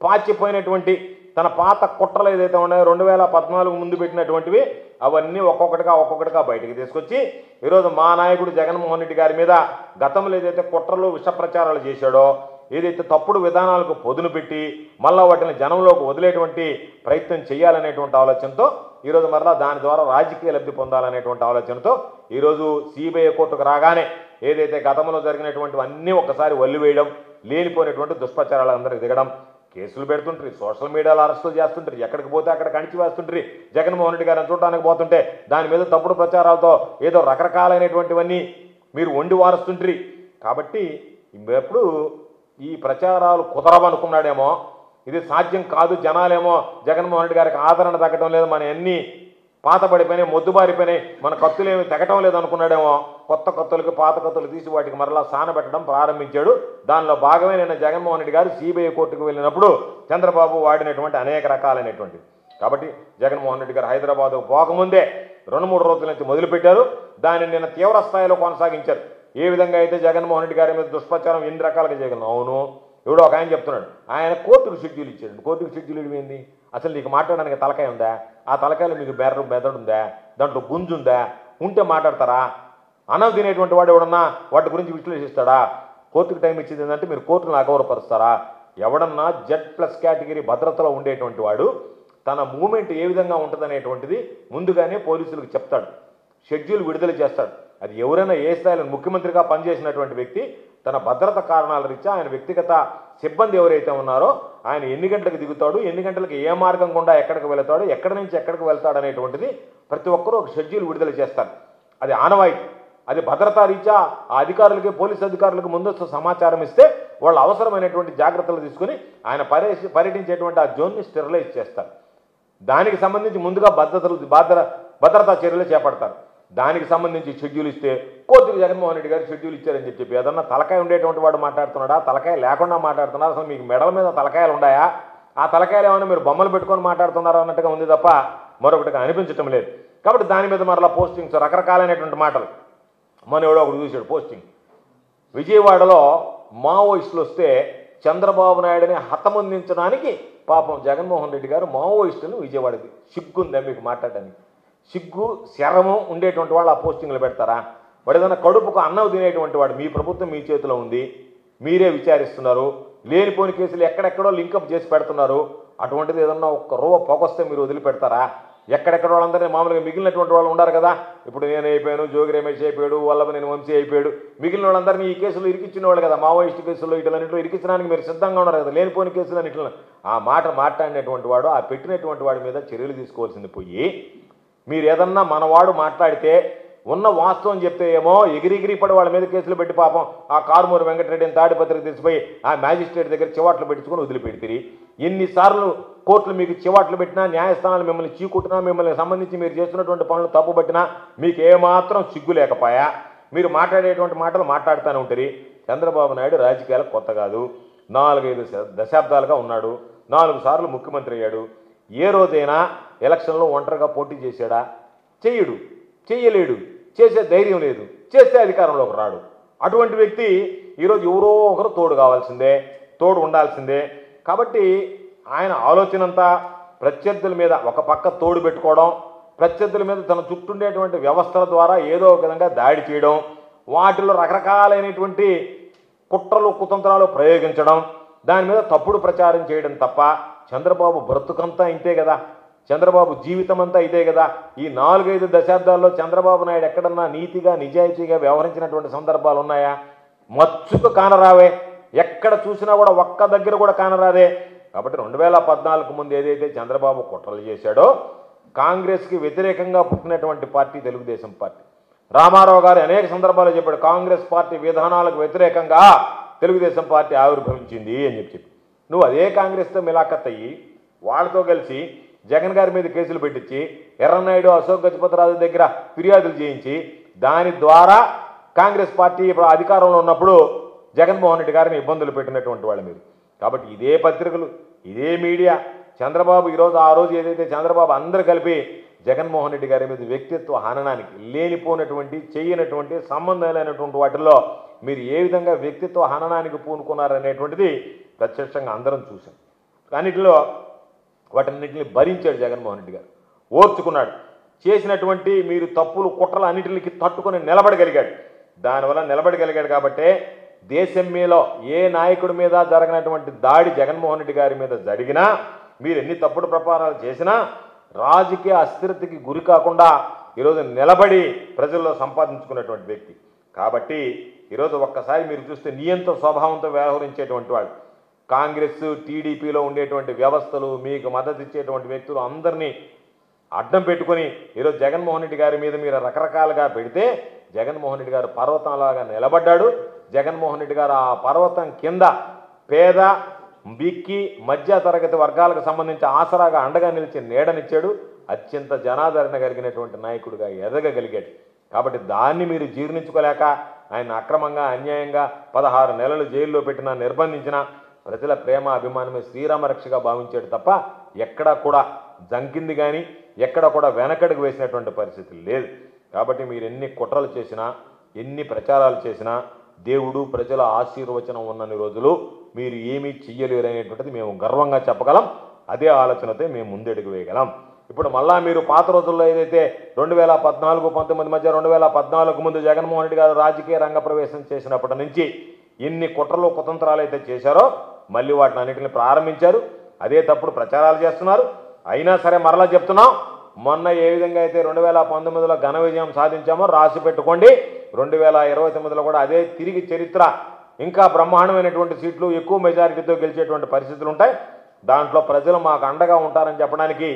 B: పాచిపోయినటువంటి తన పాత కుట్రలు ఏదైతే ఉన్నాయో 2014 ముందు పెట్టినటువంటివి అవన్నీ ఒక్కొక్కటిగా బయటికి తీసుకొచ్చి ఈరోజు మా నాయకుడు జగన్మోహన్ రెడ్డి గారి మీద గతంలో ఏదైతే కుట్రలు విష ప్రచారాలు చేశాడో, ఏదైతే తప్పుడు విధానాలకు పొదును పెట్టి మళ్ళా వాటిని జనంలోకి వదిలేటువంటి ప్రయత్నం చేయాలనేటువంటి ఆలోచనతో ఈరోజు మరలా దాని ద్వారా రాజకీయ లబ్ధి పొందాలనేటువంటి ఆలోచనతో ఈరోజు సిబిఐ కోర్టుకు రాగానే ఏదైతే గతంలో జరిగినటువంటి అన్నీ ఒక్కసారి వల్లివేయడం, లేనిపోయినటువంటి దుష్ప్రచారాలు అందరికి దిగడం, కేసులు పెడుతుంటారు, సోషల్ మీడియాలో అరెస్టులు చేస్తుంటారు, ఎక్కడికి పోతే అక్కడ కణిచి వేస్తుంటారు. జగన్మోహన్ రెడ్డి గారిని చూడడానికి పోతుంటే దాని మీద తప్పుడు ప్రచారాలతో ఏదో రకరకాలైనటువంటివన్నీ మీరు వండి వారుస్తుంటారు. కాబట్టి ఎప్పుడు ఈ ప్రచారాలు కుదరవనుకున్నాడేమో, ఇది సాధ్యం కాదు, జనాలేమో జగన్మోహన్ రెడ్డి గారికి ఆదరణ తగ్గడం లేదు, మన అన్నీ పాతబడిపోయినాయి, మొద్దుబారిపోయినాయి, మన కత్తులేమి తెగటం లేదు అనుకున్నాడేమో. కొత్త కత్తులకి పాత కత్తులు తీసి వాటికి మరలా సానబెట్టడం ప్రారంభించాడు. దానిలో భాగమే నిన్న జగన్మోహన్ రెడ్డి గారు సిబిఐ కోర్టుకు వెళ్ళినప్పుడు చంద్రబాబు వాడినటువంటి అనేక రకాలైనటువంటి. కాబట్టి జగన్మోహన్ రెడ్డి గారు హైదరాబాద్కు పోకముందే 2-3 రోజుల నుంచి మొదలుపెట్టారు, దానిని నిన్న తీవ్ర స్థాయిలో కొనసాగించారు. ఏ విధంగా అయితే జగన్మోహన్ రెడ్డి గారి మీద దుష్ప్రచారం ఎన్ని రకాలుగా చేయగలను. అవును, ఎవడో ఒక ఆయన చెప్తున్నాడు, ఆయన కోర్టుకు షెడ్యూల్ ఇచ్చాడు. కోర్టుకు షెడ్యూల్ ఇవ్వండి, అసలు నీకు మాట్లాడడానికి తలకాయ ఉందా? ఆ తలకాయలో మీకు మెదడు ఉందా? దాంట్లో గుంజు ఉందా? ఉంటే మాట్లాడతారా? అన్నం తినేటువంటి వాడు ఎవడన్నా వాటి గురించి విశ్లేషిస్తాడా? కోర్టుకు టైం ఇచ్చింది ఏంటంటే మీరు కోర్టును అగౌరవపరుస్తారా? ఎవడన్నా Z+ కేటగిరీ భద్రతలో ఉండేటువంటి వాడు తన మూమెంట్ ఏ విధంగా ఉంటుందనేటువంటిది ముందుగానే పోలీసులకు చెప్తాడు, షెడ్యూల్ విడుదల చేస్తాడు. అది ఎవరైనా ఏ స్థాయిలో ముఖ్యమంత్రిగా పనిచేసినటువంటి వ్యక్తి తన భద్రత కారణాల రీత్యా ఆయన వ్యక్తిగత సిబ్బంది ఎవరైతే ఉన్నారో ఆయన ఎన్ని గంటలకు దిగుతాడు, ఎన్ని గంటలకు ఏ మార్గం గుండా ఎక్కడికి వెళతాడు, ఎక్కడి నుంచి ఎక్కడికి వెళ్తాడు అనేటువంటిది ప్రతి ఒక్కరూ ఒక షెడ్యూల్ విడుదల చేస్తారు. అది ఆనవాయితీ. అది భద్రతా రీత్యా ఆ అధికారులకి, పోలీసు అధికారులకు ముందస్తు సమాచారం ఇస్తే వాళ్ళు అవసరమైనటువంటి జాగ్రత్తలు తీసుకుని ఆయన పర్యటించేటువంటి ఆ జోన్ని స్టెరిలైజ్ చేస్తారు. దానికి సంబంధించి ముందుగా భద్రతా చర్యలు చేపడతారు. దానికి సంబంధించి షెడ్యూల్ ఇస్తే కోర్టుకు జగన్మోహన్ రెడ్డి గారు షెడ్యూల్ ఇచ్చారని చెప్పి ఏదన్నా తలకాయ ఉండేటువంటి వాడు మాట్లాడుతున్నాడా, తలకాయ లేకుండా మాట్లాడుతున్నారా? అసలు మీకు మెడల మీద తలకాయలు ఉన్నాయా? ఆ తలకాయలు ఏమైనా మీరు బొమ్మలు పెట్టుకొని మాట్లాడుతున్నారా అన్నట్టుగా ఉంది తప్ప మరొకటిగా అనిపించటం లేదు. కాబట్టి దాని మీద మరలా పోస్టింగ్స్ రకరకాలైనటువంటి మాటలు. మన ఎవడో ఒకటి చూశాడు పోస్టింగ్, విజయవాడలో మావోయిస్టులు వస్తే చంద్రబాబు నాయుడిని హతమొందించడానికి పాపం జగన్మోహన్ రెడ్డి గారు మావోయిస్టులను విజయవాడకి సిగ్గుందా మీకు మాట్లాడడానికి? సిగ్గు శరము ఉండేటువంటి వాళ్ళు ఆ పోస్టింగ్లు పెడతారా? వాడు ఏదైనా కడుపుకు అన్నం తినేటువంటి వాడు, మీ ప్రభుత్వం మీ చేతిలో ఉంది, మీరే విచారిస్తున్నారు, లేనిపోని కేసులు ఎక్కడెక్కడో లింకప్ చేసి పెడుతున్నారు. అటువంటిది ఏదన్నా ఒక్క రూవ పొగొస్తే మీరు వదిలిపెడతారా? ఎక్కడెక్కడ వాళ్ళందరినీ మామూలుగా మిగిలినటువంటి వాళ్ళు ఉన్నారు కదా, ఇప్పుడు నేను అయిపోయాను, జోగి రమేష్ అయిపోయాడు, వల్లభనేని వంశీ అయిపోయాడు, మిగిలిన వాళ్ళందరినీ ఈ కేసులు ఇరికిచ్చిన వాళ్ళు కదా, మావోయిస్టు కేసుల్లో ఇట్లన్నింటిలో ఇరికించడానికి మీరు సిద్ధంగా ఉన్నారు కదా, లేనిపోని కేసులు అన్నింటిలో. ఆ మాట మాట్లాడినటువంటి వాడు, ఆ పెట్టినటువంటి వాడి మీద చర్యలు తీసుకోవాల్సింది పోయి మీరు ఏదన్నా మనవాడు మాట్లాడితే ఉన్న వాస్తవం చెప్తే ఏమో ఎగిరిగిరి పడి వాళ్ళ మీద కేసులు పెట్టి పాపం ఆ కారుమూరి వెంకటరెడ్డిని తాడిపత్రికి తీసిపోయి ఆ మ్యాజిస్ట్రేట్ దగ్గర చివాట్లు పెట్టుకుని వదిలిపెడితే ఎన్నిసార్లు కోర్టులు మీకు చివాట్లు పెట్టినా, న్యాయస్థానాలు మిమ్మల్ని చీకుట్టినా, మిమ్మల్ని సంబంధించి మీరు చేస్తున్నటువంటి పనులు తప్పుపట్టినా మీకు ఏమాత్రం సిగ్గు లేకపోయా మీరు మాట్లాడేటువంటి మాటలు మాట్లాడుతూనే ఉంటారు. చంద్రబాబు నాయుడు రాజకీయాలకు కొత్త కాదు, 4-5 దశాబ్దాలుగా ఉన్నాడు, 4 సార్లు ముఖ్యమంత్రి అయ్యాడు. ఏ రోజైనా ఎలక్షన్లో ఒంటరిగా పోటీ చేశాడా? చెయ్యలేడు, చేసే ధైర్యం లేదు, చేస్తే అధికారంలోకి రాడు. అటువంటి వ్యక్తి ఈరోజు ఎవరో ఒకరు తోడు ఉండాల్సిందే. కాబట్టి ఆయన ఆలోచనంతా ప్రత్యర్థుల మీద ఒక పక్క తోడు పెట్టుకోవడం, ప్రత్యర్థుల మీద తన చుట్టూండేటువంటి వ్యవస్థల ద్వారా ఏదో ఒక విధంగా దాడి చేయడం, వాటిలో రకరకాలైనటువంటి కుట్రలు కుతంత్రాలు ప్రయోగించడం, దాని మీద తప్పుడు ప్రచారం చేయడం తప్ప చంద్రబాబు బ్రతుకంతా ఇంతే కదా, చంద్రబాబు జీవితం అంతా ఇదే కదా. ఈ 4-5 దశాబ్దాల్లో చంద్రబాబు నాయుడు ఎక్కడన్నా నీతిగా నిజాయితీగా వ్యవహరించినటువంటి సందర్భాలు ఉన్నాయా? మచ్చుకు కానరావే, ఎక్కడ చూసినా కూడా ఒక్క దగ్గర కూడా కానరాదే. కాబట్టి 2014 ముందు ఏదైతే చంద్రబాబు కుట్రలు చేశాడో, కాంగ్రెస్కి వ్యతిరేకంగా పుట్టినటువంటి పార్టీ తెలుగుదేశం పార్టీ. రామారావు గారు అనేక సందర్భాల్లో చెప్పాడు, కాంగ్రెస్ పార్టీ విధానాలకు వ్యతిరేకంగా తెలుగుదేశం పార్టీ ఆవిర్భవించింది అని చెప్పి. నువ్వు అదే కాంగ్రెస్తో మిలాఖత్ అయ్యి వాళ్ళతో కలిసి జగన్ గారి మీద కేసులు పెట్టించి ఎర్రనాయుడు, అశోక్ గజపతిరాజు దగ్గర ఫిర్యాదులు చేయించి దాని ద్వారా కాంగ్రెస్ పార్టీ ఇప్పుడు అధికారంలో ఉన్నప్పుడు జగన్మోహన్ రెడ్డి గారిని ఇబ్బందులు పెట్టినటువంటి వాళ్ళు మీరు. కాబట్టి ఇదే పత్రికలు, ఇదే మీడియా, చంద్రబాబు ఈరోజు ఆ రోజు ఏదైతే చంద్రబాబు అందరూ కలిపి జగన్మోహన్ రెడ్డి గారి మీద వ్యక్తిత్వ హననానికి లేనిపోయినటువంటి చేయనటువంటి సంబంధం లేనటువంటి వాటిల్లో మీరు ఏ విధంగా వ్యక్తిత్వ హననానికి పూనుకున్నారనేటువంటిది ప్రత్యక్షంగా అందరం చూసాం. అన్నింటిలో వాటన్నింటిని భరించాడు జగన్మోహన్ రెడ్డి గారు, ఓర్చుకున్నాడు. చేసినటువంటి మీరు తప్పులు కుట్రలు అన్నింటికి తట్టుకొని నిలబడగలిగాడు. దానివల్ల నిలబడగలిగాడు కాబట్టే దేశం మీద ఏ నాయకుడి మీద జరగనటువంటి దాడి జగన్మోహన్ రెడ్డి గారి మీద జరిగినా, మీరు ఎన్ని తప్పుడు ప్రపారాలు చేసినా రాజకీయ అస్థిరతకి గురి కాకుండా ఈరోజు నిలబడి ప్రజల్లో సంపాదించుకున్నటువంటి వ్యక్తి. కాబట్టి ఈరోజు ఒక్కసారి మీరు చూస్తే నియంత్ర స్వభావంతో వ్యవహరించేటువంటి వాళ్ళు, కాంగ్రెస్ టీడీపీలో ఉండేటువంటి వ్యవస్థలు, మీకు మద్దతు ఇచ్చేటువంటి వ్యక్తులు అందరినీ అడ్డం పెట్టుకొని ఈరోజు జగన్మోహన్ రెడ్డి గారి మీద మీరు రకరకాలుగా పెడితే జగన్మోహన్ రెడ్డి గారు పర్వతంలాగా నిలబడ్డాడు. జగన్మోహన్ రెడ్డి గారు ఆ పర్వతం కింద పేద, బిక్కి, మధ్య తరగతి వర్గాలకు సంబంధించి ఆసరాగా అండగా నిలిచి నీడనిచ్చాడు. అత్యంత జనాదరణ కలిగినటువంటి నాయకుడిగా ఎదగగలిగాడు. కాబట్టి దాన్ని మీరు జీర్ణించుకోలేక ఆయన అక్రమంగా, అన్యాయంగా 16 నెలలు జైల్లో పెట్టినా, నిర్బంధించినా ప్రజల ప్రేమ అభిమానమే శ్రీరామరక్షగా భావించాడు తప్ప ఎక్కడా కూడా జంకింది కానీ ఎక్కడ కూడా వెనకడుగు వేసినటువంటి పరిస్థితి లేదు. కాబట్టి మీరు ఎన్ని కుట్రలు చేసినా, ఎన్ని ప్రచారాలు చేసినా దేవుడు, ప్రజల ఆశీర్వచనం ఉన్నన్ని రోజులు మీరు ఏమీ చెయ్యలేరు అనేటువంటిది మేము గర్వంగా చెప్పగలం. అదే ఆలోచనతో మేము ముందడుగు వేయగలం. ఇప్పుడు మళ్ళా మీరు పాత రోజుల్లో ఏదైతే 2014-19 మధ్య 2014 ముందు జగన్మోహన్ రెడ్డి గారు రాజకీయ రంగ ప్రవేశం చేసినప్పటి నుంచి ఎన్ని కుట్రలు కుతంత్రాలు అయితే చేశారో మళ్ళీ వాటిని అన్నింటిని ప్రారంభించారు. అదే తప్పుడు ప్రచారాలు చేస్తున్నారు. అయినా సరే మరలా చెప్తున్నాం, మొన్న ఏ విధంగా అయితే 2019లో ఘన విజయం సాధించామో రాసి పెట్టుకోండి, 2029లో కూడా అదే తిరిగి చరిత్ర, ఇంకా బ్రహ్మాండమైనటువంటి సీట్లు, ఎక్కువ మెజారిటీతో గెలిచేటువంటి పరిస్థితులు ఉంటాయి. దాంట్లో ప్రజలు మాకు అండగా ఉంటారని చెప్పడానికి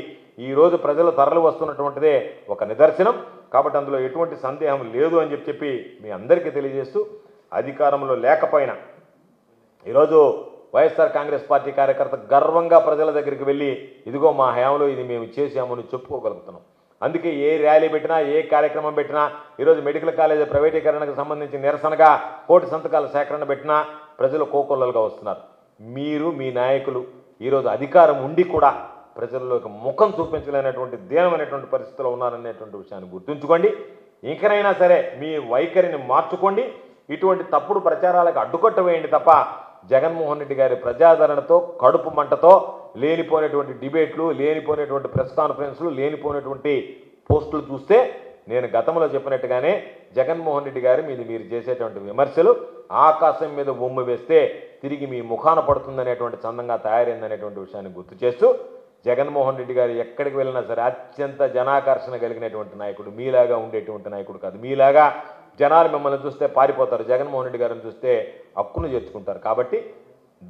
B: ఈరోజు ప్రజలు తరలి వస్తున్నటువంటిదే ఒక నిదర్శనం. కాబట్టి అందులో ఎటువంటి సందేహం లేదు అని చెప్పి మీ అందరికీ తెలియజేస్తూ, అధికారంలో లేకపోయినా ఈరోజు వైఎస్ఆర్ కాంగ్రెస్ పార్టీ కార్యకర్త గర్వంగా ప్రజల దగ్గరికి వెళ్ళి ఇదిగో మా హయాంలో ఇది మేము చేసామని చెప్పుకోగలుగుతున్నాం. అందుకే ఏ ర్యాలీ పెట్టినా, ఏ కార్యక్రమం పెట్టినా, ఈరోజు మెడికల్ కాలేజీ ప్రైవేటీకరణకు సంబంధించి నిరసనగా 1,000 సంతకాల సేకరణ పెట్టినా ప్రజలు కోకొల్లలుగా వస్తున్నారు. మీరు, మీ నాయకులు ఈరోజు అధికారం ఉండి కూడా ప్రజల్లోకి ముఖం చూపించలేనటువంటి దీనమైనటువంటి పరిస్థితిలో ఉన్నారనేటువంటి విషయాన్ని గుర్తుంచుకోండి. ఇంకనైనా సరే మీ వైఖరిని మార్చుకోండి. ఇటువంటి తప్పుడు ప్రచారాలకు అడ్డుకట్ట వేయండి తప్ప జగన్మోహన్ రెడ్డి గారి ప్రజాదరణతో, కడుపు మంటతో లేనిపోయినటువంటి డిబేట్లు, లేనిపోయినటువంటి ప్రెస్ కాన్ఫరెన్స్లు, లేనిపోయినటువంటి పోస్టులు చూస్తే నేను గతంలో చెప్పినట్టుగానే జగన్మోహన్ రెడ్డి గారి మీద మీరు చేసేటువంటి విమర్శలు ఆకాశం మీద బొమ్ము వేస్తే తిరిగి మీ ముఖాన పడుతుందనేటువంటి చందంగా తయారైందనేటువంటి విషయాన్ని గుర్తు చేస్తూ, జగన్మోహన్ రెడ్డి గారు ఎక్కడికి వెళ్ళినా సరే అత్యంత జనాకర్షణ కలిగినటువంటి నాయకుడు. మీలాగా ఉండేటువంటి నాయకుడు కాదు. మీలాగా జనాలు మిమ్మల్ని చూస్తే పారిపోతారు, జగన్మోహన్ రెడ్డి గారిని చూస్తే హక్కును చేర్చుకుంటారు. కాబట్టి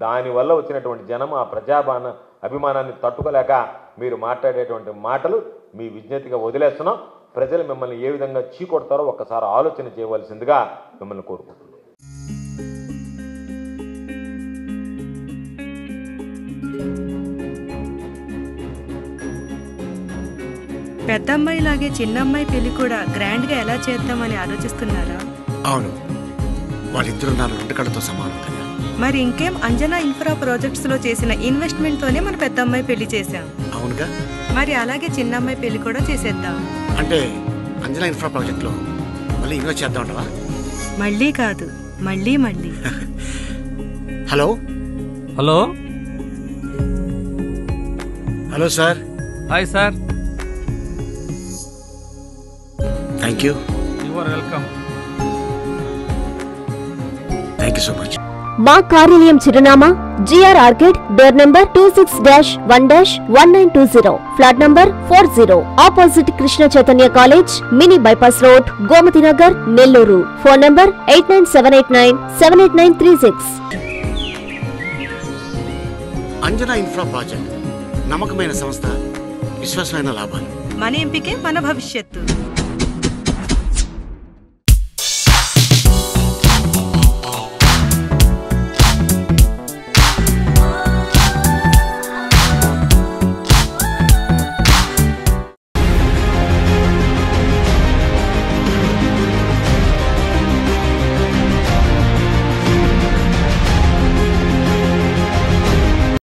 B: దానివల్ల వచ్చినటువంటి జనం ఆ అభిమానాన్ని తట్టుకోలేక మీరు మాట్లాడేటువంటి మాటలు మీ విజ్ఞతగా వదిలేస్తున్నాం. ప్రజలు మిమ్మల్ని ఏ విధంగా చీకొడతారో ఒక్కసారి ఆలోచన చేయవలసిందిగా మిమ్మల్ని కోరుకుంటున్నాను.
C: పెద్దమ్మాయిలాగే చిన్నమ్మాయి పెళ్లి కూడా గ్రాండ్ గా ఎలా చేద్దామని ఆలోచిస్తున్నారా?
D: అవును, వాళ్ళిద్దరు నా 2 కళ్ళతో సమానం కదా.
C: మరి ఇంకేం, అంజనా ఇన్ఫ్రా ప్రాజెక్ట్స్ లో చేసిన ఇన్వెస్ట్మెంట్ తోనే మన పెద్దమ్మాయి పెళ్లి చేశాం.
D: అవునుగా,
C: మరి అలాగే చిన్నమ్మాయి పెళ్లి కూడా చేసేద్దాం.
D: అంటే అంజనా ఇన్ఫ్రా ప్రాజెక్ట్ లో మళ్ళీ ఇన్వెస్ట్ చేద్దాం అంటావా?
C: మళ్ళీ కాదు, మళ్ళీ మళ్ళీ.
D: Hello
E: hello
D: hello sir.
E: Hi sir.
D: Thank you.
E: You are welcome.
D: Thank you so much.
F: మా కార్యాలయం చిరునామా GR orchid, door number 26-1-1920, flat number 40, opposite Krishna Chaitanya college, mini bypass road, Gomathi Nagar, Nellore. Phone number 8978978936.
D: Anjana infra project నమ్మకమైన సంస్థ, విశ్వాసమైన లాభాలు.
C: మన ఎంపికే మన భవిష్యత్తు.